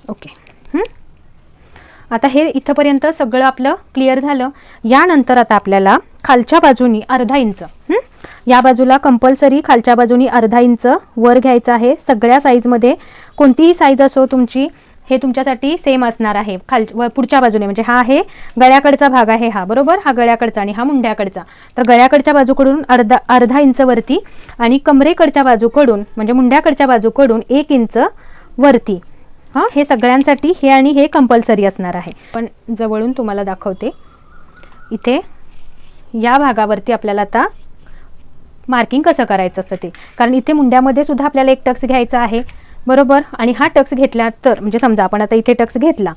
ओके, आता हे इथंपर्यंत सगळं आपलं क्लिअर झालं. यानंतर आता आपल्याला खालच्या बाजूनी अर्धा इंच, या बाजूला कंपल्सरी खालच्या बाजूनी अर्धा इंच वर घ्यायचं आहे. सगळ्या साईजमध्ये कोणतीही साईज असो तुमची, हे तुमच्यासाठी सेम असणार आहे. पुढच्या बाजूने म्हणजे हा आहे गळ्याकडचा भाग आहे हा, बरोबर, हा गळ्याकडचा आणि हा मुंड्याकडचा. तर गळ्याकडच्या बाजूकडून अर्धा इंच वरती आणि कमरेकडच्या बाजूकडून म्हणजे मुंड्याकडच्या बाजूकडून 1 इंच वरती. हे सगळ्यांसाठी हे आणि हे कंपल्सरी असणार आहे. पण जवळून तुम्हाला दाखवते. इथे या भागावरती आपल्याला आता मार्किंग कसं करायचं असतं ते, कारण इथे मुंड्यामध्ये सुद्धा आपल्याला एक टक्स घ्यायचा आहे, बरोबर. आणि हा टक्स घेतला तर म्हणजे समजा आपण आता इथे टक्स घेतला,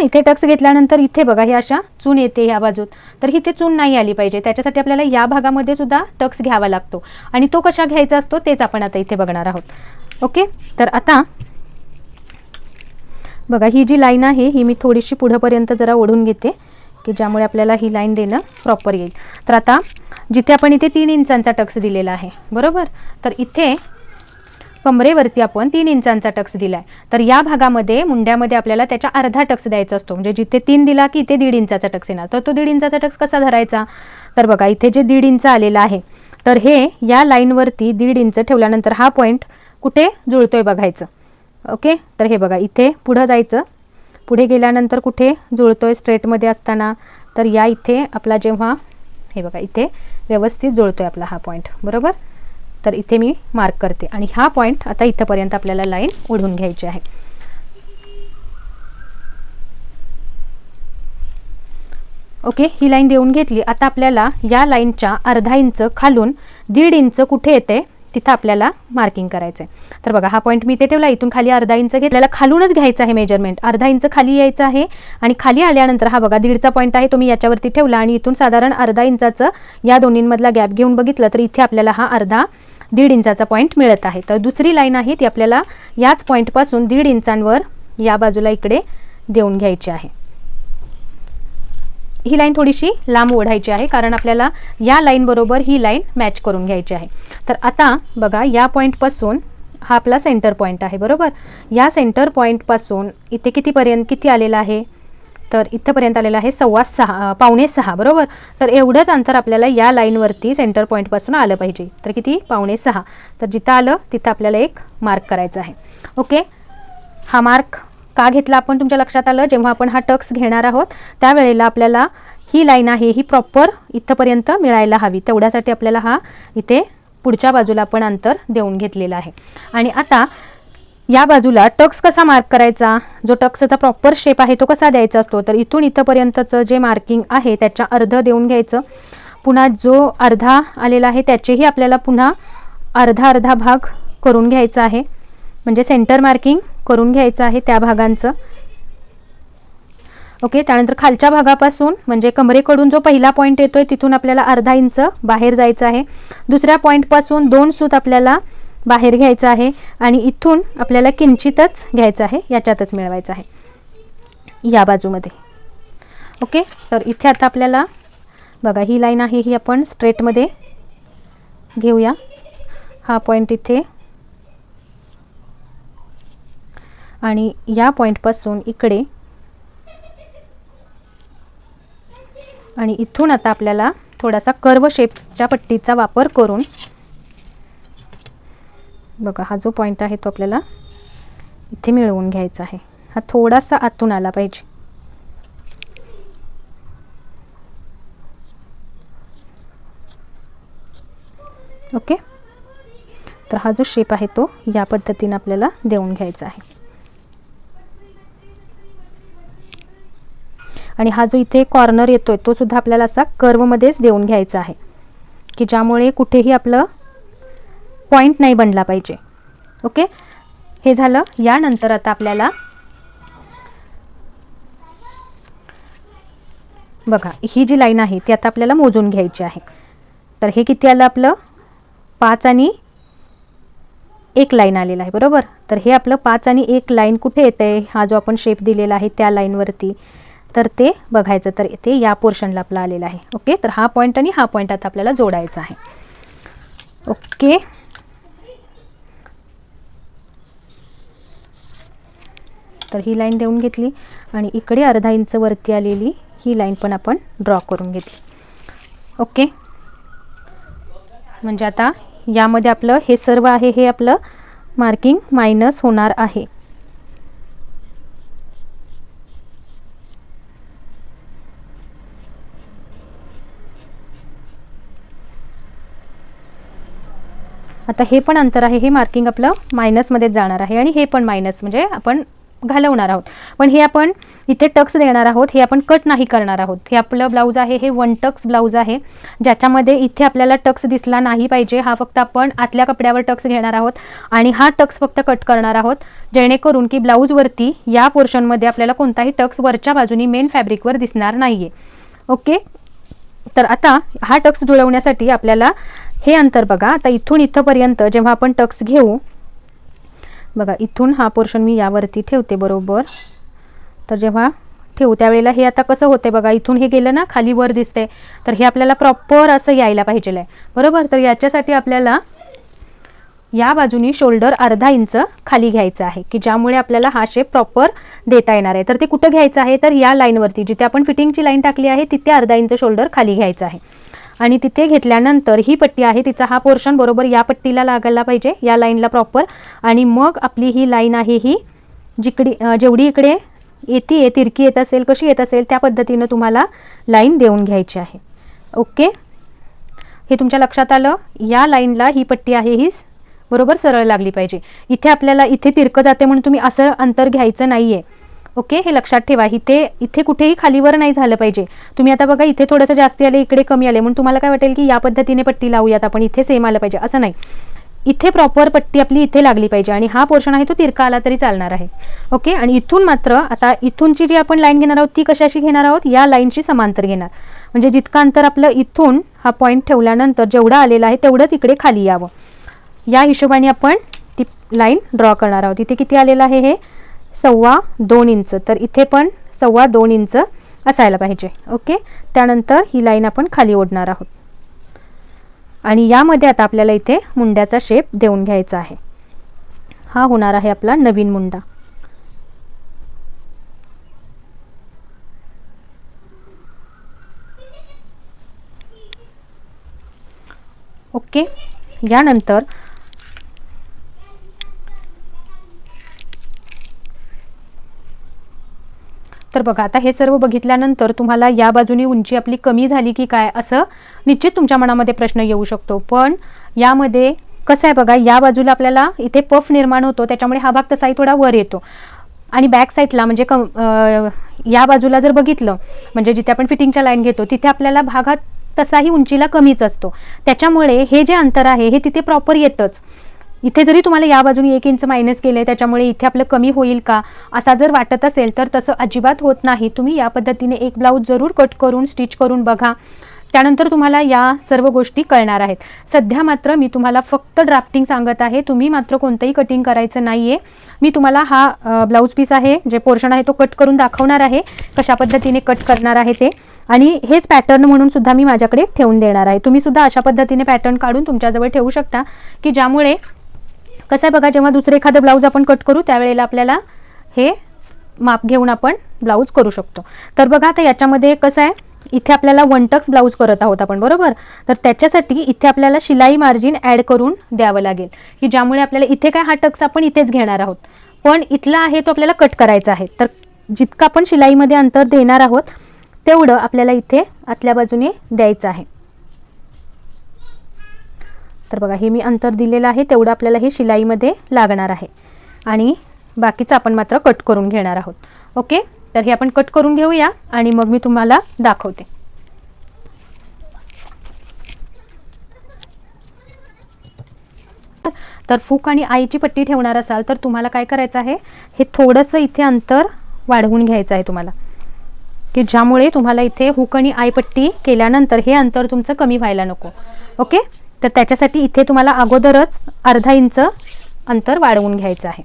इथे टक्स घेतल्यानंतर इथे बघा ही अशा चून येते ह्या बाजूत, तर इथे चून नाही आली पाहिजे. त्याच्यासाठी आपल्याला या भागामध्ये सुद्धा टक्स घ्यावा लागतो आणि तो कशा घ्यायचा असतो तेच आपण आता इथे बघणार आहोत. ओके, तर आता बघा ही जी लाईन आहे ही मी थोडीशी पुढेपर्यंत जरा ओढून घेते की ज्यामुळे आपल्याला ही लाईन देणं प्रॉपर येईल. तर आता जिथे आपण इथे 3 इंचांचा टक्स दिलेला आहे, बरोबर, तर इथे कमरेवरती आपण 3 इंचांचा टक्स दिलाय. तर या भागामध्ये मुंड्यामध्ये आपल्याला त्याच्या अर्धा टक्स द्यायचा असतो. म्हणजे जिथे 3 दिला की इथे 1.5 इंचाचा टक्स येणार. तर तो 1.5 इंचाचा टक्स कसा धरायचा, तर बघा इथे जे 1.5 इंच आलेला आहे, तर हे या लाईनवरती 1.5 इंच ठेवल्यानंतर हा पॉईंट कुठे जुळतोय बघायचं. ओके, तर हे बघा इथे पुढं जायचं, पुढे गेल्यानंतर कुठे जुळतोय स्ट्रेटमध्ये असताना, तर या इथे आपला जेव्हा हे बघा इथे व्यवस्थित जुळतोय आपला हा पॉईंट, बरोबर. तर इथे मी मार्क करते आणि हा पॉईंट आता इथंपर्यंत आपल्याला लाईन ओढून घ्यायची आहे. ओके, ही लाईन देऊन घेतली. आता आपल्याला या लाईनच्या अर्धा इंच खालून 1.5 इंच कुठे येते तिथं आपल्याला मार्किंग करायचं आहे. तर बघा हा पॉईंट मी इथे ठेवला, इथून खाली अर्धा इंच घेतलेला, खालूनच घ्यायचं आहे मेजरमेंट. अर्धा इंच खाली यायचं आहे आणि खाली आल्यानंतर हा बघा 1.5चा पॉईंट आहे तो मी याच्यावरती ठेवला आणि इथून साधारण अर्धा इंचाचं या दोन्हींमधला गॅप घेऊन बघितलं तर इथे आपल्याला हा 1.5 इंचाचा पॉईंट मिळत आहे. तर दुसरी लाईन आहे ती आपल्याला याच पॉईंटपासून 1.5 इंचांवर या बाजूला इकडे देऊन घ्यायची आहे. ही लाईन थोडीशी लांब ओढायची आहे कारण आपल्याला या लाईन बरोबर ही लाईन मॅच करून घ्यायची आहे. तर आता बघा या पॉईंटपासून हा आपला सेंटर पॉईंट आहे, बरोबर. या सेंटर पॉईंटपासून इथे किती आलेला आहे, तर इथंपर्यंत आलेला आहे 5.25 बरोबर. तर एवढंच अंतर आपल्याला या लाईनवरती सेंटर पॉईंटपासून आलं पाहिजे. तर किती 5.25. तर जिथं आलं तिथं आपल्याला एक मार्क करायचा आहे. ओके, हा मार्क का घेतला आपण तुमच्या लक्षात आलं, जेव्हा आपण हा टक्स घेणार आहोत त्यावेळेला आपल्याला ही लाईन आहे ही प्रॉपर इथंपर्यंत मिळायला हवी. तेवढ्यासाठी आपल्याला हा इथे पुढच्या बाजूला आपण अंतर देऊन घेतलेला आहे. आणि आता या बाजूला टक्स कसा मार्क करायचा, जो टक्सचा प्रॉपर शेप आहे तो कसा द्यायचा असतो, तर इथून इथंपर्यंतचं जे मार्किंग आहे त्याच्या अर्ध देऊन घ्यायचं. पुन्हा जो अर्धा आलेला आहे त्याचेही आपल्याला पुन्हा अर्धा भाग करून घ्यायचा आहे, म्हणजे सेंटर मार्किंग करून घ्यायचं आहे त्या भागांचं. ओके, त्यानंतर खालच्या भागापासून म्हणजे कमरेकडून जो पहिला पॉईंट येतोय तिथून आपल्याला अर्धा इंच बाहेर जायचं आहे. दुसऱ्या पॉईंटपासून 2 सूत आपल्याला बाहेर घ्यायचं आहे आणि इथून आपल्याला किंचितच घ्यायचं आहे, याच्यातच मिळवायचं आहे या बाजूमध्ये. ओके, तर इथे आता आपल्याला बघा ही लाईन आहे ही आपण स्ट्रेटमध्ये घेऊया. हा पॉईंट इथे आणि या पॉईंटपासून इकडे आणि इथून आता आपल्याला थोडासा कर्व शेपच्या पट्टीचा वापर करून बघा हा जो पॉईंट आहे तो आपल्याला इथे मिळवून घ्यायचा आहे. हा थोडासा आतून आला पाहिजे. ओके, तर हा जो शेप आहे तो या पद्धतीने आपल्याला देऊन घ्यायचा आहे. आणि हा जो इथे कॉर्नर येतोय तो सुद्धा आपल्याला असा कर्वमध्येच देऊन घ्यायचा आहे की ज्यामुळे कुठेही आपलं पॉईंट नाही बनला पाहिजे. ओके, हे झालं. यानंतर आता आपल्याला बघा ही जी लाईन आहे ती आता आपल्याला मोजून घ्यायची आहे. तर हे किती आलं आपलं 5 आणि 1 लाईन आलेला आहे, बरोबर. तर हे आपलं 5 आणि 1 लाईन कुठे येते, हा जो आपण शेप दिलेला आहे त्या लाईनवरती, तर ते बघायचं. तर ते या पोर्शनला आपला आलेला आहे. ओके, तर हा पॉईंट आणि हा पॉईंट आता आपल्याला जोडायचा आहे. ओके, तर ही लाईन देऊन घेतली आणि इकडे अर्धा इंच वरती आलेली ही लाईन पण आपण ड्रॉ करून घेतली. ओके, म्हणजे आता यामध्ये आपलं हे सर्व आहे हे आपलं मार्किंग मायनस होणार आहे. आता हे पण अंतर आहे हे मार्किंग आपलं मायनसमध्येच जाणार आहे आणि हे पण मायनस म्हणजे आपण घालवणार आहोत. पण हे आपण इथे टक्स देणार आहोत, हे आपण कट नाही करणार आहोत. हे आपलं ब्लाऊज आहे हे 1 टक्स ब्लाऊज आहे, ज्याच्यामध्ये इथे आपल्याला टक्स दिसला नाही पाहिजे. हा फक्त आपण आतल्या कपड्यावर टक्स घेणार आहोत आणि हा टक्स फक्त कट करणार आहोत, जेणेकरून की ब्लाऊजवरती या पोर्शनमध्ये आपल्याला कोणताही टक्स वरच्या बाजूनी मेन फॅब्रिकवर दिसणार नाही आहे. ओके, तर आता हा टक्स जुळवण्यासाठी आपल्याला हे अंतर बघा, आता इथून इथंपर्यंत जेव्हा आपण टक्स घेऊ, बघा इथून हा पोर्शन मी यावरती ठेवते बरोबर. तर जेव्हा ठेवू त्यावेळेला हे आता कसं होते बघा, इथून हे गेलं ना खाली वर दिसते, तर हे आपल्याला प्रॉपर असं यायला पाहिजे आहे बरोबर. तर याच्यासाठी आपल्याला या बाजूनी शोल्डर अर्धा इंच खाली घ्यायचं आहे, की ज्यामुळे आपल्याला हा शेप प्रॉपर देता येणार आहे. तर ते कुठं घ्यायचं आहे, तर या लाईनवरती जिथे आपण फिटिंगची लाईन टाकली आहे तिथे अर्धा इंच शोल्डर खाली घ्यायचं आहे. आणि तिथे घेतल्यानंतर ही पट्टी आहे तिचा हा पोर्शन बरोबर या पट्टीला लागायला पाहिजे, या लाईनला प्रॉपर. आणि मग आपली ही लाईन आहे ही जेवढी इकडे येते तिरकी येत असेल कशी येत असेल त्या पद्धतीनं तुम्हाला लाईन देऊन घ्यायची आहे. ओके, हे तुमच्या लक्षात आलं. या लाईनला ही पट्टी आहे ही बरोबर सरळ लागली पाहिजे. इथे आपल्याला इथे तिरकं जाते म्हणून तुम्ही असं अंतर घ्यायचं नाही आहे. ओके, हे लक्षात ठेवा. इथे कुठेही खालीवर नाही झालं पाहिजे. तुम्ही आता बघा इथे थोडंसं जास्ती आले इकडे कमी आले म्हणून तुम्हाला काय वाटेल की या पद्धतीने पट्टी लावूयात आपण, इथे सेम आलं पाहिजे, असं नाही. इथे प्रॉपर पट्टी आपली इथे लागली पाहिजे आणि हा पोर्शन आहे तो तिरका आला तरी चालणार आहे. ओके, आणि इथून मात्र आता इथूनची जी आपण लाईन घेणार आहोत ती कशाशी घेणार आहोत, या लाईनशी समांतर घेणार. म्हणजे जितकं अंतर आपलं इथून हा पॉईंट ठेवल्यानंतर जेवढं आलेलं आहे तेवढंच इकडे खाली यावं, या हिशोबाने आपण ती लाईन ड्रॉ करणार आहोत. इथे किती आलेलं आहे हे 2.25 इंच, तर इथे पण 2.25 इंच असायला पाहिजे. ओके, त्यानंतर ही लाईन आपण खाली ओढणार आहोत आणि यामध्ये आता आपल्याला इथे मुंड्याचा शेप देऊन घ्यायचा आहे. हा होणार आहे आपला नवीन मुंडा. ओके, यानंतर तर बघा आता हे सर्व बघितल्यानंतर तुम्हाला या बाजूनी उंची आपली कमी झाली की काय असं निश्चित तुमच्या मनामध्ये प्रश्न येऊ शकतो. पण यामध्ये कसं आहे बघा, या बाजूला आपल्याला इथे पफ निर्माण होतो, त्याच्यामुळे हा भाग तसाही थोडा वर येतो. आणि बॅक साईडला म्हणजे या बाजूला जर बघितलं म्हणजे जिथे आपण फिटिंगच्या लाईन घेतो तिथे आपल्याला भागात तसाही उंचीला कमीच असतो, त्याच्यामुळे हे जे अंतर आहे हे तिथे प्रॉपर येतच. इथे जरी तुम्हाला या बाजूने 1 इंच मायनस केले त्याच्यामुळे इथे आपलं कमी होईल का असा जर वाटत असेल तर तसं अजिबात होत नाही. तुम्ही या पद्धतीने एक ब्लाऊज जरूर कट करून स्टिच करून बघा, त्यानंतर तुम्हाला या सर्व गोष्टी कळणार आहेत. सध्या मात्र मी तुम्हाला फक्त ड्राफ्टिंग सांगत आहे, तुम्ही मात्र कोणतंही कटिंग करायचं नाही आहे. मी तुम्हाला हा ब्लाऊज पीस आहे जे पोर्शन आहे तो कट करून दाखवणार आहे, कशा पद्धतीने कट करणार आहे ते. आणि हेच पॅटर्न म्हणून सुद्धा मी माझ्याकडे ठेवून देणार आहे. तुम्ही सुद्धा अशा पद्धतीने पॅटर्न काढून तुमच्याजवळ ठेवू शकता, की ज्यामुळे कसं आहे बघा, जेव्हा दुसरं एखादं ब्लाऊज आपण कट करू त्यावेळेला आपल्याला हे माप घेऊन आपण ब्लाऊज करू शकतो. तर बघा आता याच्यामध्ये कसं आहे, इथे आपल्याला 1 टक्स ब्लाऊज करत आहोत आपण बरोबर. तर त्याच्यासाठी इथे आपल्याला शिलाई मार्जिन ॲड करून द्यावं लागेल, की ज्यामुळे आपल्याला इथे काय हा टक्स आपण इथेच घेणार आहोत, पण इथला आहे तो आपल्याला कट करायचा आहे. तर जितकं आपण शिलाईमध्ये अंतर देणार आहोत तेवढं आपल्याला इथे आतल्या बाजूने द्यायचं आहे. तर बघा हे मी अंतर दिलेलं आहे तेवढं आपल्याला हे शिलाईमध्ये लागणार आहे आणि बाकीचं आपण मात्र कट करून घेणार आहोत. ओके, तर हे आपण कट करून घेऊया आणि मग मी तुम्हाला दाखवते. तर फूक आणि आईची पट्टी ठेवणार असाल तर तुम्हाला काय करायचं आहे, हे थोडंसं इथे अंतर वाढवून घ्यायचं आहे तुम्हाला, की ज्यामुळे तुम्हाला इथे हुक आणि आई पट्टी केल्यानंतर हे अंतर तुमचं कमी व्हायला नको. ओके, तर त्याच्यासाठी इथे तुम्हाला अगोदरच अर्धा इंच अंतर वाढवून घ्यायचं आहे.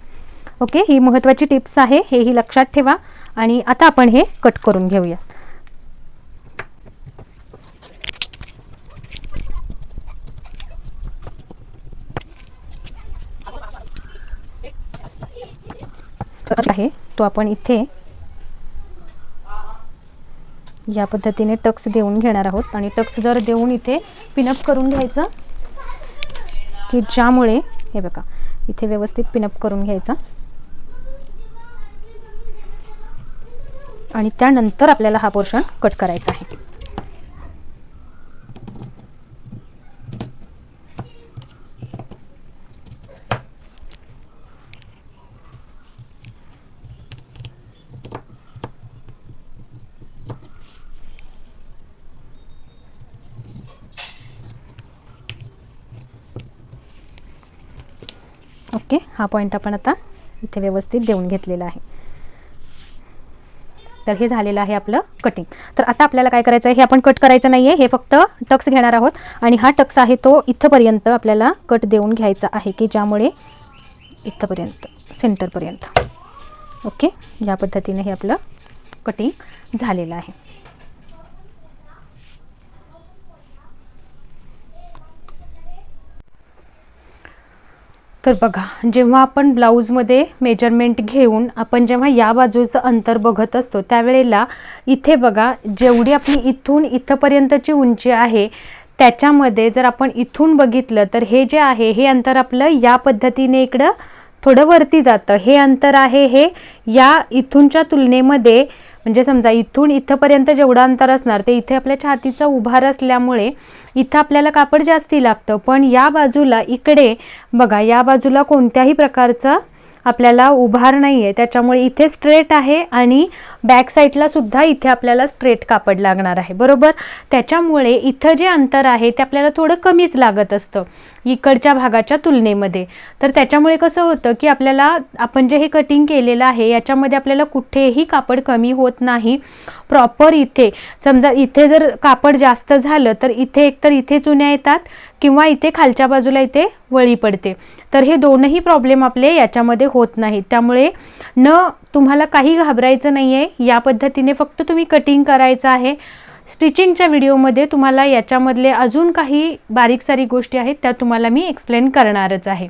ओके, ही महत्त्वाची टिप्स आहे, हेही लक्षात ठेवा. आणि आता आपण हे कट करून घेऊया. आहे तो आपण इथे या पद्धतीने टक्स देऊन घेणार आहोत. आणि टक्स जर देऊन इथे पिनअप करून घ्यायचं की ज्यामुळे हे बघा इथे व्यवस्थित पिनअप करून घ्यायचा. आणि त्यानंतर आपल्याला हा पोर्शन कट करायचा आहे. ओके, हा पॉईंट आपण आता इथे व्यवस्थित देऊन घेतलेला आहे. तर हे झालेलं आहे आपलं कटिंग. तर आता आपल्याला काय करायचं आहे, हे आपण कट करायचं नाही आहे, हे फक्त टक्स घेणार आहोत. आणि हा टक्स आहे तो इथंपर्यंत आपल्याला कट देऊन घ्यायचा आहे की ज्यामुळे इथंपर्यंत सेंटरपर्यंत. ओके, या पद्धतीने हे आपलं कटिंग झालेलं आहे. तर बघा, जेव्हा आपण ब्लाऊजमध्ये मेजरमेंट घेऊन आपण जेव्हा या बाजूचं अंतर बघत असतो त्यावेळेला इथे बघा जेवढी आपली इथून इथंपर्यंतची उंची आहे त्याच्यामध्ये जर आपण इथून बघितलं तर हे जे आहे हे अंतर आपलं या पद्धतीने इकडं थोडं वरती जातं. हे अंतर आहे हे या इथूनच्या तुलनेमध्ये, म्हणजे समजा इथून इथंपर्यंत जेवढं अंतर असणार ते इथे आपल्या छातीचा उभार असल्यामुळे इथं आपल्याला कापड जास्ती लागतं. पण या बाजूला इकडे बघा या बाजूला कोणत्याही प्रकारचा आपल्याला उभार नाही आहे, त्याच्यामुळे इथे स्ट्रेट आहे आणि बॅक साईडला सुद्धा इथे आपल्याला स्ट्रेट कापड लागणार आहे, बरोबर. त्याच्यामुळे इथं जे अंतर आहे ते आपल्याला थोडं कमीच लागत असतं इकडच्या भागाच्या तुलनेमध्ये. तर त्याच्यामुळे कसं होतं की आपल्याला आपण जे हे कटिंग केलेलं आहे याच्यामध्ये आपल्याला कुठेही कापड कमी होत नाही. प्रॉपर इथे समजा इथे जर कापड जास्त झालं तर इथे एकतर इथे चुन्या येतात किंवा इथे खालच्या बाजूला इथे वळी पडते. तर हे दोनही प्रॉब्लेम आपले याच्यामध्ये होत नाहीत. त्यामुळे तुम्हाला काही घाबरायचं नाही आहे, या पद्धतीने फक्त तुम्ही कटिंग करायचं आहे. स्टिचिंगच्या व्हिडिओमध्ये तुम्हाला याच्यामधले अजून काही बारीक सारी गोष्टी आहेत त्या तुम्हाला मी एक्सप्लेन करणारच आहे.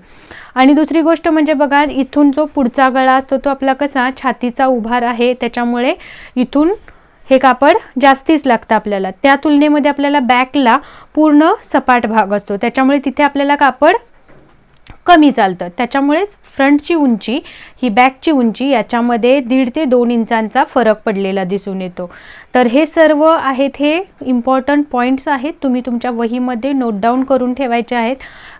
आणि दुसरी गोष्ट म्हणजे बघा इथून जो पुढचा गळा असतो तो आपला कसा छातीचा उभार आहे, त्याच्यामुळे इथून हे कापड जास्तीच लागतं आपल्याला. त्या तुलनेमध्ये आपल्याला बॅकला पूर्ण सपाट भाग असतो, त्याच्यामुळे तिथे आपल्याला कापड कमी चालतं. त्याच्यामुळेच फ्रंटची उंची ही बॅकची उंची याच्यामध्ये 1.5 ते 2 इंचांचा फरक पडलेला दिसून येतो. तर हे सर्व आहेत हे इम्पॉर्टंट पॉईंट्स आहेत, तुम्ही तुमच्या वहीमध्ये नोट डाऊन करून ठेवायचे आहेत.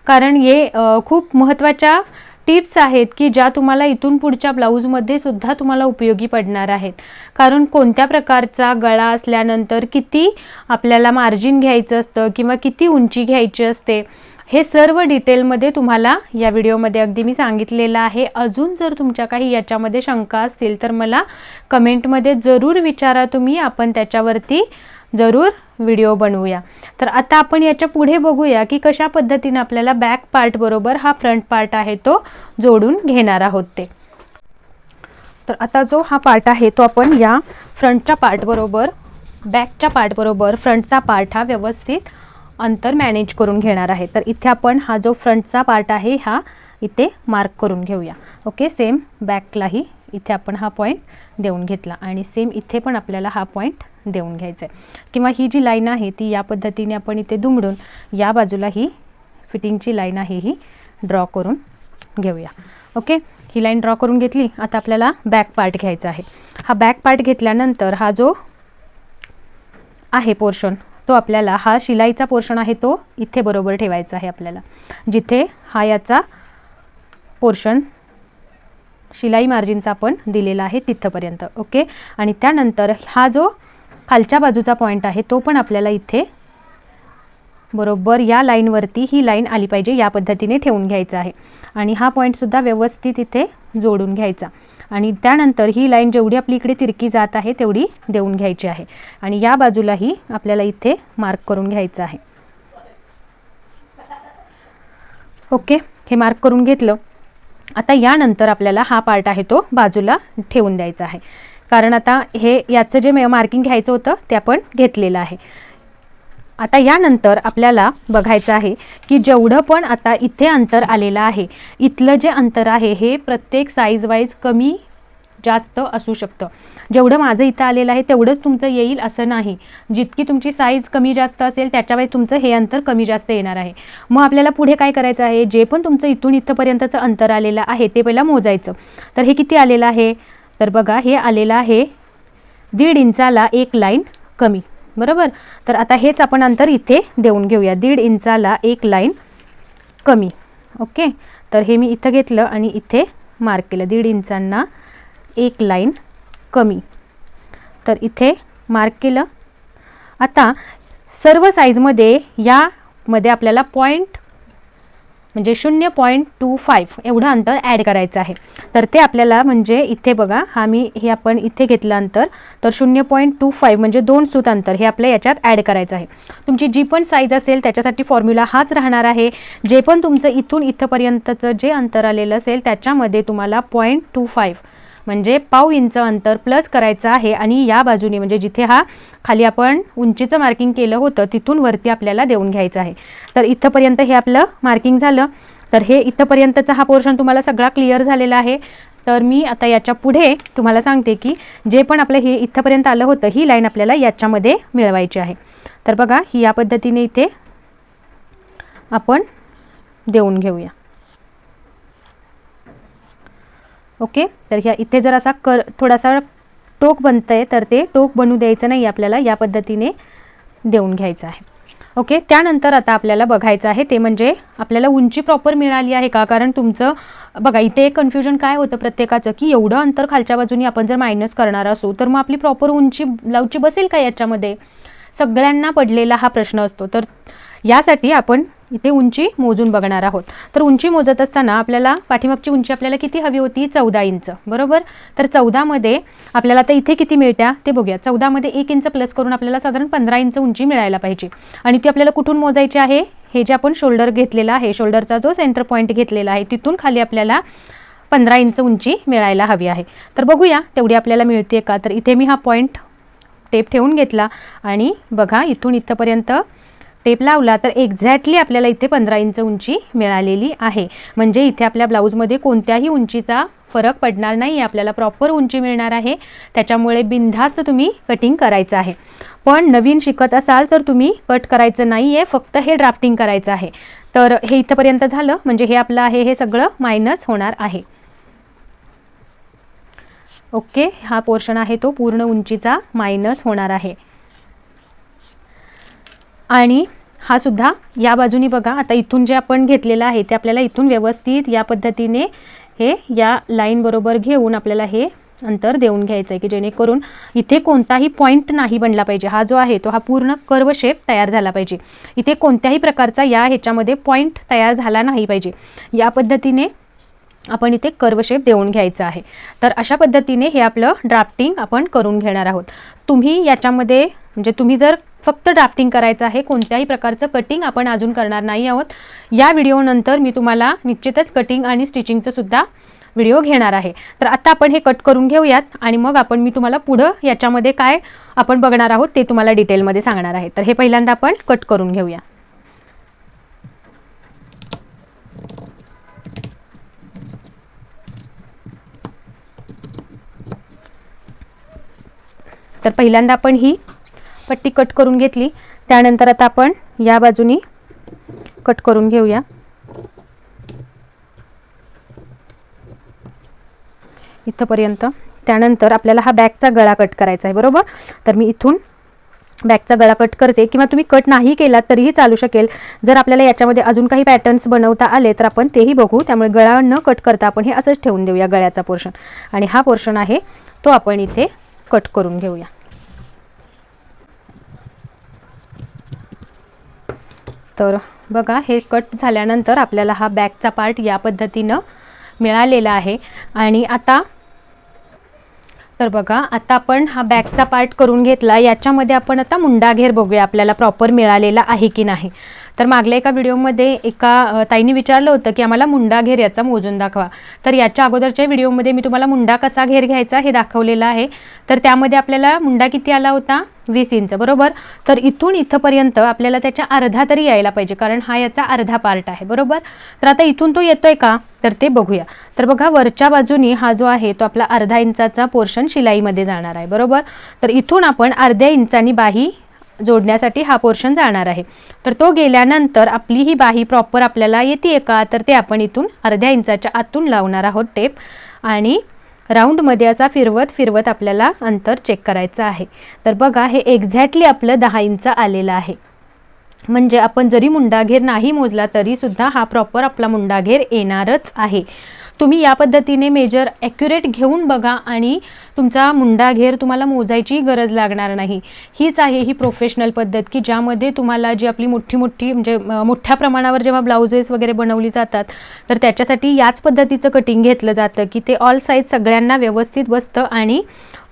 कारण हे खूप महत्त्वाच्या टिप्स आहेत की ज्या तुम्हाला इथून पुढच्या ब्लाऊजमध्ये सुद्धा तुम्हाला उपयोगी पडणार आहेत. कारण कोणत्या प्रकारचा गळा असल्यानंतर किती आपल्याला मार्जिन घ्यायचं असतं किंवा किती उंची घ्यायची असते हे सर्व डिटेलमध्ये तुम्हाला या व्हिडिओमध्ये अगदी मी सांगितलेलं आहे. अजून जर तुमच्या काही याच्यामध्ये शंका असतील तर मला कमेंटमध्ये जरूर विचारा तुम्ही, आपण त्याच्यावरती जरूर व्हिडिओ बनवूया. तर आता आपण याच्या पुढे बघूया की कशा पद्धतीने आपल्याला बॅक पार्ट बरोबर हा फ्रंट पार्ट आहे तो जोडून घेणार आहोत ते. तर आता जो हा पार्ट आहे तो आपण या फ्रंटच्या पार्ट बरोबर बॅकच्या पार्ट बरोबर फ्रंटचा पार्ट हा व्यवस्थित अंतर मॅनेज करून घेणार आहे. तर इथे आपण हा जो फ्रंटचा पार्ट आहे हा इथे मार्क करून घेऊया. ओके, सेम बॅकलाही इथे आपण हा पॉईंट देऊन घेतला आणि सेम इथे पण आपल्याला हा पॉईंट देऊन घ्यायचा आहे. किंवा ही जी लाईन आहे ती या पद्धतीने आपण इथे दुमडून या बाजूला ही फिटिंगची लाईन आहे ही ड्रॉ करून घेऊया. ओके, ही लाईन ड्रॉ करून घेतली. आता आपल्याला बॅक पार्ट घ्यायचा आहे. हा बॅक पार्ट घेतल्यानंतर हा जो आहे पोर्शन तो आपल्याला हा शिलाईचा पोर्शन आहे तो इथे बरोबर ठेवायचा आहे आपल्याला, जिथे हा याचा पोर्शन शिलाई मार्जिनचा आपण दिलेला आहे तिथपर्यंत. ओके, आणि त्यानंतर हा जो खालच्या बाजूचा पॉईंट आहे तो पण आपल्याला इथे बरोबर या लाईनवरती ही लाईन आली पाहिजे या पद्धतीने ठेवून घ्यायचा आहे. आणि हा पॉईंटसुद्धा व्यवस्थित इथे जोडून घ्यायचा. आणि त्यानंतर ही लाईन जेवढी आपली इकडे तिरकी जात आहे तेवढी देऊन घ्यायची आहे. आणि या बाजूलाही आपल्याला इथे मार्क करून घ्यायचं आहे. ओके, हे मार्क करून घेतलं. आता यानंतर आपल्याला हा पार्ट आहे तो बाजूला ठेवून द्यायचा आहे, कारण आता हे याचं जे मार्किंग घ्यायचं होतं ते आपण घेतलेलं आहे. आता यानंतर आपल्याला बघायचं आहे की जेवढं पण आता इथे अंतर आलेलं आहे इथलं जे अंतर आहे हे प्रत्येक साईज वाईज कमी जास्त असू शकतं. जेवढं माझं इथं आलेलं आहे तेवढंच तुमचं येईल असं नाही. जितकी तुमची साईज कमी जास्त असेल त्याच्यावेळी तुमचं हे अंतर कमी जास्त येणार आहे. मग आपल्याला पुढे काय करायचं आहे, जे पण तुमचं इथून इथंपर्यंतचं अंतर आलेलं आहे ते पहिला मोजायचं. तर हे किती आलेलं आहे, तर बघा हे आलेलं आहे 1.5 इंचाला 1 लाईन कमी, बरोबर. तर आता हेच आपण अंतर इथे देऊन घेऊया, 1.5 इंचाला 1 लाईन कमी. ओके, तर हे मी इथं घेतलं आणि इथे मार्क केलं, 1.5 इंचांना 1 लाईन कमी. तर इथे मार्क केलं. आता सर्व साईजमध्ये यामध्ये आपल्याला म्हणजे 0.25 एवढं अंतर ॲड करायचं आहे. तर ते आपल्याला म्हणजे इथे बघा, हे आपण इथे घेतलं अंतर, तर 0.25 म्हणजे 2 सूत अंतर हे आपल्या याच्यात ॲड करायचं आहे. तुमची जी पण साईज असेल त्याच्यासाठी फॉर्म्युला हाच राहणार आहे. जे पण तुमचं इथून इथंपर्यंतचं जे अंतर आलेलं असेल त्याच्यामध्ये तुम्हाला 0.25 म्हणजे पाव इंच अंतर प्लस करायचं आहे. आणि या बाजूने म्हणजे जिथे खाली आपण उंचीचं मार्किंग केलं होतं तिथून वरती आपल्याला देऊन घ्यायचं आहे. तर इथंपर्यंत हे आपलं मार्किंग झालं. तर हे इथंपर्यंतचा हा पोर्शन तुम्हाला सगळा क्लिअर झालेला आहे. तर मी आता याच्या पुढे तुम्हाला सांगते की जे पण आपलं हे इथंपर्यंत आलं होतं ही लाईन आपल्याला याच्यामध्ये मिळवायची आहे. तर बघा ही या पद्धतीने इथे आपण देऊन घेऊया. ओके, तर ह्या इथे जर असा थोडासा टोक बनतंय तर ते टोक बनू द्यायचं नाही, आपल्याला या पद्धतीने देऊन घ्यायचं आहे. ओके, त्यानंतर आता आपल्याला बघायचं आहे ते म्हणजे आपल्याला उंची प्रॉपर मिळाली आहे का. कारण तुमचं बघा इथे एक कन्फ्युजन काय होतं प्रत्येकाचं की एवढं अंतर खालच्या बाजूनी आपण जर मायनस करणार असू तर मग आपली प्रॉपर उंची ब्लाऊजची बसेल का याच्यामध्ये, सगळ्यांना पडलेला हा प्रश्न असतो. तर यासाठी आपण इथे उंची मोजून बघणार आहोत. तर उंची मोजत असताना आपल्याला पाठीमागची उंची आपल्याला किती हवी होती, 14 इंच, बरोबर. तर 14 मध्ये आपल्याला आता इथे किती मिळत्या ते बघूया. 14 मध्ये 1 इंच प्लस करून आपल्याला साधारण 15 इंच उंची मिळायला पाहिजे. आणि ती आपल्याला कुठून मोजायची आहे, हे जे आपण शोल्डर घेतलेला आहे, शोल्डरचा जो सेंटर पॉईंट घेतलेला आहे तिथून खाली आपल्याला 15 इंच उंची मिळायला हवी आहे. तर बघूया तेवढी आपल्याला मिळते का. तर इथे मी हा पॉईंट टेप ठेवून घेतला आणि बघा इथून इथंपर्यंत टेप लावला तर एक्झॅक्टली आपल्याला इथे 15 इंच उंची मिळालेली आहे. म्हणजे इथे आपल्या ब्लाऊजमध्ये कोणत्याही उंचीचा फरक पडणार नाही, आपल्याला प्रॉपर उंची मिळणार आहे. त्याच्यामुळे बिनधास्त तुम्ही कटिंग करायचं आहे. पण नवीन शिकत असाल तर तुम्ही कट करायचं नाही आहे, फक्त हे ड्राफ्टिंग करायचं आहे. तर हे इथंपर्यंत झालं म्हणजे हे आपलं आहे हे सगळं मायनस होणार आहे. ओके, हा पोर्शन आहे तो पूर्ण उंचीचा मायनस होणार आहे. आणि हा सुद्धा या बाजूनी बघा, आता इथून जे आपण घेतलेलं आहे ते आपल्याला इथून व्यवस्थित या पद्धतीने हे या लाईन बरोबर घेऊन आपल्याला हे अंतर देऊन घ्यायचं आहे की जेणेकरून इथे कोणताही पॉईंट नाही बनला पाहिजे. हा जो आहे तो हा पूर्ण कर्व शेप तयार झाला पाहिजे. इथे कोणत्याही प्रकारचा या ह्याच्यामध्ये पॉईंट तयार झाला नाही पाहिजे. या पद्धतीने आपण इथे कर्व शेप देऊन घ्यायचा आहे. तर अशा पद्धतीने हे आपलं ड्राफ्टिंग आपण करून घेणार आहोत. तुम्ही याच्यामध्ये म्हणजे तुम्ही जर फक्त ड्राफ्टिंग करायचं आहे, कोणत्याही प्रकारचं कटिंग आपण अजून करणार नाही आहोत. या व्हिडिओनंतर मी तुम्हाला निश्चितच कटिंग आणि स्टिचिंगचं सुद्धा व्हिडिओ घेणार आहे. तर आता आपण हे कट करून घेऊयात आणि मग मी तुम्हाला पुढं याच्यामध्ये काय आपण बघणार आहोत ते तुम्हाला डिटेलमध्ये सांगणार आहे. तर हे पहिल्यांदा आपण कट करून घेऊया. तर पहिल्यांदा आपण ही पट्टी कट करून घेतली. त्यानंतर आता आपण या बाजूनी कट करून घेऊया. इथंपर्यंत. त्यानंतर आपल्याला हा बॅकचा गळा कट करायचा आहे, बरोबर. तर मी इथून बॅकचा गळा कट करते, किंवा तुम्ही कट नाही केला तरीही चालू शकेल. जर आपल्याला याच्यामध्ये अजून काही पॅटर्न्स बनवता आले तर आपण तेही बघू. त्यामुळे गळा न कट करता आपण हे असंच ठेवून देऊया गळ्याचा पोर्शन. आणि हा पोर्शन आहे तो आपण इथे कट करून घेऊया. तर बघा हे कट झाल्यानंतर आपल्याला हा बॅकचा पार्ट या पद्धतीनं मिळालेला आहे. आणि आता तर बघा आता आपण हा बॅकचा पार्ट करून घेतला. याच्यामध्ये आपण आता मुंडा घेर बघूया आपल्याला प्रॉपर मिळालेला आहे की नाही. तर मागल्या एका व्हिडिओमध्ये एका ताईंनी विचारलं होतं की आम्हाला मुंडा घेर याचा मोजून दाखवा. तर याच्या अगोदरच्या व्हिडिओमध्ये मी तुम्हाला मुंडा कसा घेर घ्यायचा हे दाखवलेलं आहे. तर त्यामध्ये आपल्याला मुंडा किती आला होता, 20 इंच बरोबर. तर इथून इथपर्यंत आपल्याला त्याच्या अर्धा तरी यायला पाहिजे, कारण हा याचा अर्धा पार्ट आहे बरोबर. तर आता इथून तो येतोय का तर ते बघूया. तर बघा वरच्या बाजूनी हा जो आहे तो आपला अर्धा इंचाचा पोर्शन शिलाईमध्ये जाणार आहे बरोबर. तर इथून आपण अर्ध्या इंचानी बाही जोडण्यासाठी हा पोर्शन जाणार आहे. तर तो गेल्यानंतर आपली ही बाही प्रॉपर आपल्याला येते का तर ते आपण इथून अर्ध्या इंचाच्या आतून लावणार आहोत टेप, आणि राऊंडमध्ये असा फिरवत फिरवत आपल्याला अंतर चेक करायचं आहे. तर बघा हे एक्झॅक्टली आपलं 10 इंच आलेलं आहे. म्हणजे आपण जरी मुंडा घेर नाही मोजला तरी सुद्धा हा प्रॉपर आपला मुंडा घेर येणारच आहे. तुम्ही या पद्धतीने मेजर ॲक्युरेट घेऊन बघा आणि तुमचा मुंडा घेर तुम्हाला मोजायची गरज लागणार नाही. हीच आहे ही प्रोफेशनल पद्धत की ज्यामध्ये तुम्हाला जी आपली मोठी म्हणजे मोठ्या प्रमाणावर जेव्हा ब्लाउजेस वगैरे बनवली जातात तर त्याच्यासाठी याच पद्धतीचं कटिंग घेतलं जातं की ते ऑल साईज सगळ्यांना व्यवस्थित बसतं आणि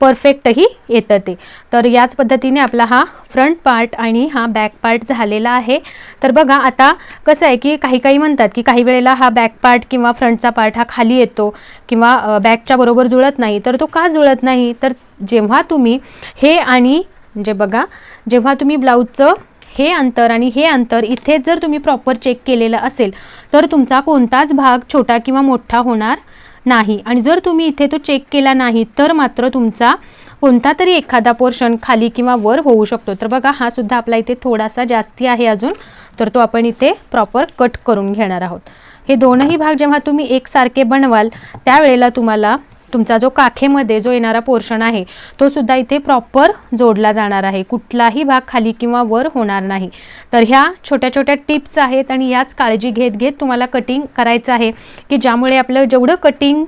परफेक्टही येतं ते. तर याच पद्धतीने आपला हा फ्रंट पार्ट आणि हा बॅक पार्ट झालेला आहे. तर बघा आता कसं आहे की काही म्हणतात की काही वेळेला हा बॅक पार्ट किंवा फ्रंटचा पार्ट हा खाली येतो किंवा बॅकच्या बरोबर जुळत नाही. तर तो का जुळत नाही तर जेव्हा तुम्ही हे आणि म्हणजे बघा जेव्हा तुम्ही ब्लाऊजचं हे अंतर आणि हे अंतर इथे जर तुम्ही प्रॉपर चेक केलेलं असेल तर तुमचा कोणताच भाग छोटा किंवा मोठा होणार नाही. आणि जर तुम्ही इथे तो चेक केला नाही तर मात्र तुमचा कोणता तरी एखादा पोर्शन खाली किंवा वर होऊ शकतो. तर बघा हा सुद्धा आपला इथे थोडासा जास्ती आहे अजून, तर तो आपण इथे प्रॉपर कट करून घेणार आहोत. हे दोनही भाग जेव्हा तुम्ही एकसारखे बनवाल त्यावेळेला तुम्हाला तुमचा जो काखेमध्ये जो येणारा पोर्शन आहे तो सुद्धा इथे प्रॉपर जोडला जाणार आहे. कुठलाही भाग खाली किंवा वर होणार नाही. तर ह्या छोट्या छोट्या टिप्स आहेत आणि याच काळजी घेत तुम्हाला कटिंग करायचं आहे की ज्यामुळे आपलं जेवढं कटिंग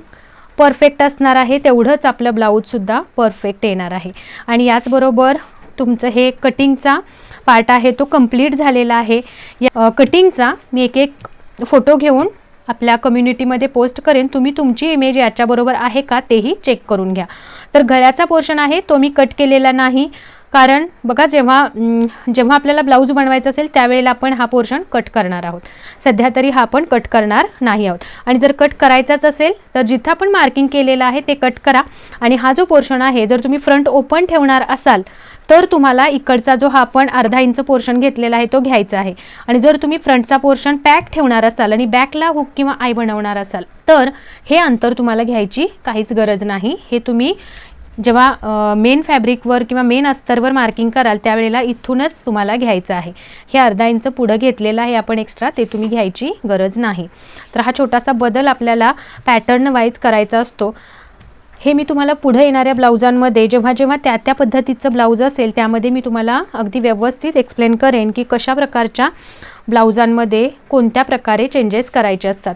परफेक्ट असणार आहे तेवढंच आपलं ब्लाऊजसुद्धा परफेक्ट येणार आहे. आणि याचबरोबर तुमचं हे कटिंगचा पार्ट आहे तो कंप्लीट झालेला आहे. या कटिंगचा मी एक फोटो घेऊन आपल्या कम्युनिटीमध्ये पोस्ट करेन. तुम्ही तुमची इमेज याच्याबरोबर आहे का तेही चेक करून घ्या. तर गळ्याचा पोर्शन आहे तो मी कट केलेला नाही, कारण बघा जेव्हा आपल्याला ब्लाऊज बनवायचा असेल त्यावेळेला आपण हा पोर्शन कट करणार आहोत. सध्या तरी हा आपण कट करणार नाही आहोत. आणि जर कट करायचाच असेल तर जिथं आपण मार्किंग केलेलं आहे ते कट करा. आणि हा जो पोर्शन आहे जर तुम्ही फ्रंट ओपन ठेवणार असाल तर तुम्हाला इकडचा जो हा आपण अर्धा इंच पोर्शन घेतलेला आहे तो घ्यायचा आहे. आणि जर तुम्ही फ्रंटचा पोर्शन पॅक ठेवणार असाल आणि बॅकला हुक किंवा आय बनवणार असाल तर हे अंतर तुम्हाला घ्यायची काहीच गरज नाही. हे तुम्ही जेव्हा मेन फॅब्रिकवर किंवा मेन अस्तरवर मार्किंग कराल त्यावेळेला इथूनच तुम्हाला घ्यायचं आहे. हे अर्धा इंच पुढं घेतलेलं आहे आपण एक्स्ट्रा, ते तुम्ही घ्यायची गरज नाही. तर हा छोटासा बदल आपल्याला पॅटर्न वाईज करायचा असतो. हे मी तुम्हाला पुढे येणाऱ्या ब्लाउजांमध्ये जेव्हा त्या पद्धतीचं ब्लाऊज असेल त्यामध्ये मी तुम्हाला अगदी व्यवस्थित एक्सप्लेन करेन की कशा प्रकारच्या ब्लाउजांमध्ये कोणत्या प्रकारे चेंजेस करायचे असतात.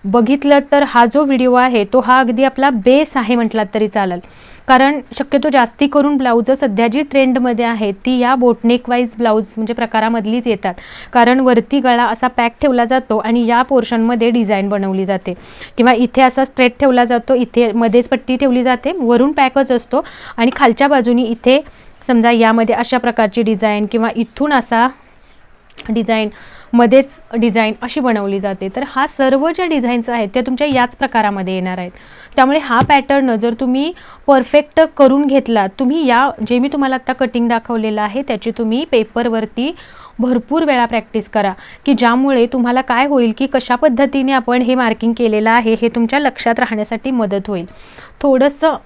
बघितलं तर हा जो व्हिडिओ आहे तो हा अगदी आपला बेस आहे म्हटलात तरी चालेल, कारण शक्यतो जास्ती करून ब्लाऊज सध्या जी ट्रेंडमध्ये आहे ती या बोटनेक वाईज ब्लाऊज म्हणजे प्रकारामधलीच येतात. कारण वरती गळा असा पॅक ठेवला जातो आणि या पोर्शनमध्ये डिझाईन बनवली जाते, किंवा इथे असा स्ट्रेट ठेवला जातो, इथे मध्येच पट्टी ठेवली जाते, वरून पॅकच असतो आणि खालच्या बाजूनी इथे समजा यामध्ये अशा प्रकारची डिझाईन किंवा इथून असा डिझाईन मध्येच डिझाईन अशी बनवली जाते. तर हा सर्व ज्या डिझाईन्स आहेत त्या तुमच्या याच प्रकारामध्ये येणार आहेत. त्यामुळे हा पॅटर्न जर तुम्ही परफेक्ट करून घेतला, तुम्ही या जे मी तुम्हाला आता कटिंग दाखवलेलं आहे त्याची तुम्ही पेपरवरती भरपूर वेळा प्रॅक्टिस करा, की ज्यामुळे तुम्हाला काय होईल की कशा पद्धतीने आपण हे मार्किंग केलेलं आहे हे तुमच्या लक्षात राहण्यासाठी मदत होईल. थोडंसं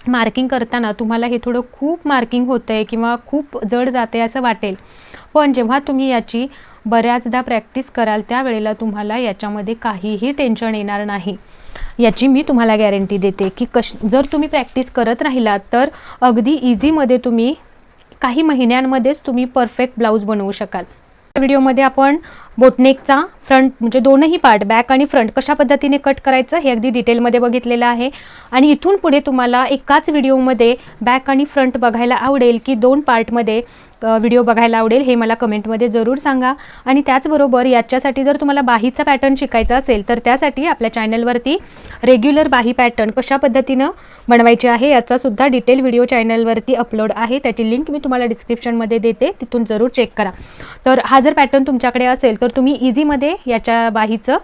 मार्किंग करताना तुम्हाला हे थोडं खूप मार्किंग होतं आहे किंवा खूप जड जाते असं वाटेल, पण जेव्हा तुम्ही याची बऱ्याचदा प्रॅक्टिस कराल त्यावेळेला तुम्हाला याच्यामध्ये काहीही टेन्शन येणार नाही. याची मी तुम्हाला गॅरंटी देते की जर तुम्ही प्रॅक्टिस करत राहिलात तर अगदी इझीमध्ये तुम्ही काही महिन्यांमध्येच तुम्ही परफेक्ट ब्लाऊज बनवू शकाल. व्हिडिओमध्ये आपण बोटनेकचा फ्रंट म्हणजे दोनही पार्ट बॅक आणि फ्रंट कशा पद्धतीने कट करायचं हे अगदी डिटेलमध्ये बघितलेलं आहे. आणि इथून पुढे तुम्हाला एकाच व्हिडिओमध्ये बॅक आणि फ्रंट बघायला आवडेल की 2 पार्टमध्ये व्हिडिओ बघायला आवडेल हे मला कमेंटमध्ये जरूर सांगा. आणि त्याचबरोबर याच्यासाठी जर तुम्हाला बाहीचा पॅटर्न शिकायचा असेल तर त्यासाठी आपल्या चॅनलवरती रेग्युलर बाही पॅटर्न कशा पद्धतीनं बनवायचे आहे याचा सुद्धा डिटेल व्हिडिओ चॅनलवरती अपलोड आहे. त्याची लिंक मी तुम्हाला डिस्क्रिप्शनमध्ये देते, तिथून जरूर चेक करा. तर हा जर पॅटर्न तुमच्याकडे असेल तर तुम्ही इझीमध्ये याच्या बाहीचं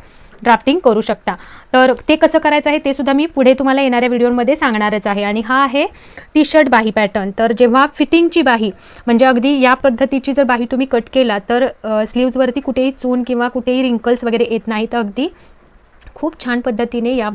ड्राफ्टिंग करू शकता. तर ते कसं करायचं आहे ते सुद्धा मी पुढे तुम्हाला येणाऱ्या व्हिडिओमध्ये सांगणारच आहे. आणि हा आहे टी शर्ट बाही पॅटर्न. तर जेव्हा फिटिंगची बाही म्हणजे अगदी या पद्धतीची जर बाही तुम्ही कट केला तर स्लीव्जवरती कुठेही चून किंवा कुठेही रिंकल्स वगैरे येत नाही. तर अगदी खूप छान पद्धतीने या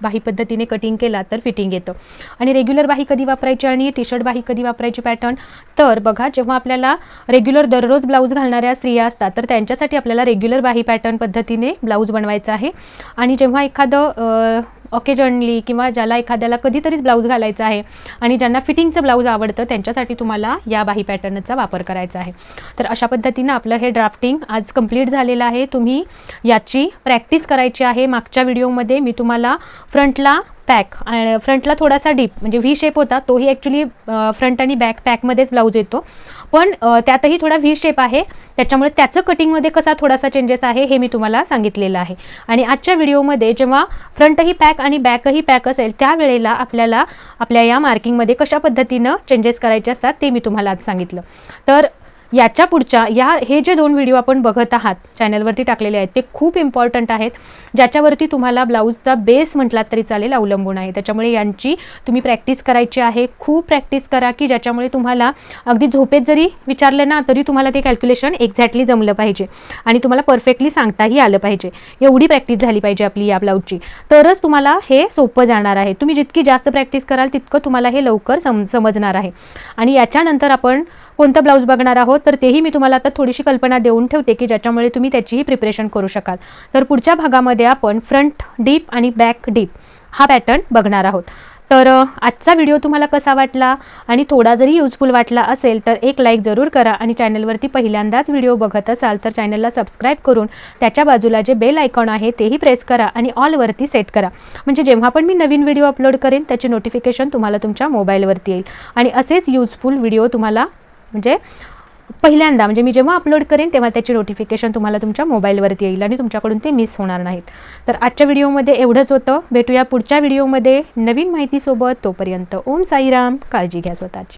बाही पद्धतीने कटिंग केला तर फिटिंग येतं. आणि रेग्युलर बाही कधी वापरायची आणि टी शर्ट बाही कधी वापरायची पॅटर्न, तर बघा जेव्हा आपल्याला रेग्युलर दररोज ब्लाऊज घालणाऱ्या स्त्रिया असतात तर त्यांच्यासाठी आपल्याला रेग्युलर बाही पॅटर्न पद्धतीने ब्लाऊज बनवायचा आहे. आणि जेव्हा एखादं ऑकेजनली किंवा ज्याला एखाद्याला कधीतरीच ब्लाऊज घालायचा आहे आणि ज्यांना फिटिंगचं ब्लाऊज आवडतं त्यांच्यासाठी तुम्हाला या बाही पॅटर्नचा वापर करायचा आहे. तर अशा पद्धतीनं आपलं हे ड्राफ्टिंग आज कंप्लीट झालेलं आहे. तुम्ही याची प्रॅक्टिस करायची आहे. मागच्या व्हिडिओमध्ये मी तुम्हाला फ्रंटला पॅक आणि फ्रंटला थोडासा डीप म्हणजे व्ही शेप होता, तोही ॲक्च्युली फ्रंट आणि बॅक पॅकमध्येच ब्लाऊज येतो, पण त्यातही थोडा व्ही शेप आहे, त्याच्यामुळे त्याचं कटिंगमध्ये कसा थोडासा चेंजेस आहे हे मी तुम्हाला सांगितलेलं आहे. आणि आजच्या व्हिडिओमध्ये जेव्हा फ्रंटही पॅक आणि बॅकही पॅक असेल त्यावेळेला आपल्याला आपल्या या मार्किंगमध्ये कशा पद्धतीनं चेंजेस करायचे असतात ते मी तुम्हाला आज सांगितलं. तर याच्या पुढच्या हे जे 2 व्हिडिओ आपण बघत आहात चॅनलवरती टाकलेले आहेत ते खूप इम्पॉर्टंट आहेत, ज्याच्यावरती तुम्हाला ब्लाऊजचा बेस म्हटलात तरी चालेल अवलंबून आहे. त्याच्यामुळे यांची तुम्ही प्रॅक्टिस करायची आहे. खूप प्रॅक्टिस करा की ज्याच्यामुळे तुम्हाला अगदी झोपेत जरी विचारलं ना तरी तुम्हाला ते कॅल्क्युलेशन एक्झॅक्टली जमलं पाहिजे आणि तुम्हाला परफेक्टली सांगताही आलं पाहिजे. एवढी प्रॅक्टिस झाली पाहिजे आपली या ब्लाऊजची, तरच तुम्हाला हे सोपं जाणार आहे. तुम्ही जितकी जास्त प्रॅक्टिस कराल तितकं तुम्हाला हे लवकर समजणार आहे. आणि याच्यानंतर आपण कोणतं ब्लाऊज बघणार आहोत तर तेही मी तुम्हाला आता थोडीशी कल्पना देऊन ठेवते की ज्याच्यामुळे तुम्ही त्याचीही प्रिपरेशन करू शकाल. तर पुढच्या भागामध्ये आपण फ्रंट डीप आणि बॅक डीप हा पॅटर्न बघणार आहोत. तर आजचा व्हिडिओ तुम्हाला कसा वाटला आणि थोडा जरी युजफुल वाटला असेल तर एक लाईक जरूर करा. आणि चॅनलवरती पहिल्यांदाच व्हिडिओ बघत असाल तर चॅनलला सबस्क्राईब करून त्याच्या बाजूला जे बेल आयकॉन आहे तेही प्रेस करा आणि ऑलवरती सेट करा, म्हणजे जेव्हा पण मी नवीन व्हिडिओ अपलोड करेन त्याची नोटिफिकेशन तुम्हाला तुमच्या मोबाईलवरती येईल. आणि असेच युजफुल व्हिडिओ तुम्हाला म्हणजे पहिल्यांदा म्हणजे मी जेव्हा अपलोड करेन तेव्हा त्याची नोटिफिकेशन तुम्हाला तुमच्या मोबाईलवरती येईल आणि तुमच्याकडून ते मिस होणार नाहीत. तर आजच्या व्हिडिओमध्ये एवढंच होतं. भेटूया पुढच्या व्हिडिओमध्ये नवीन माहितीसोबत. तोपर्यंत ओम साईराम. काळजी घ्या स्वतःची.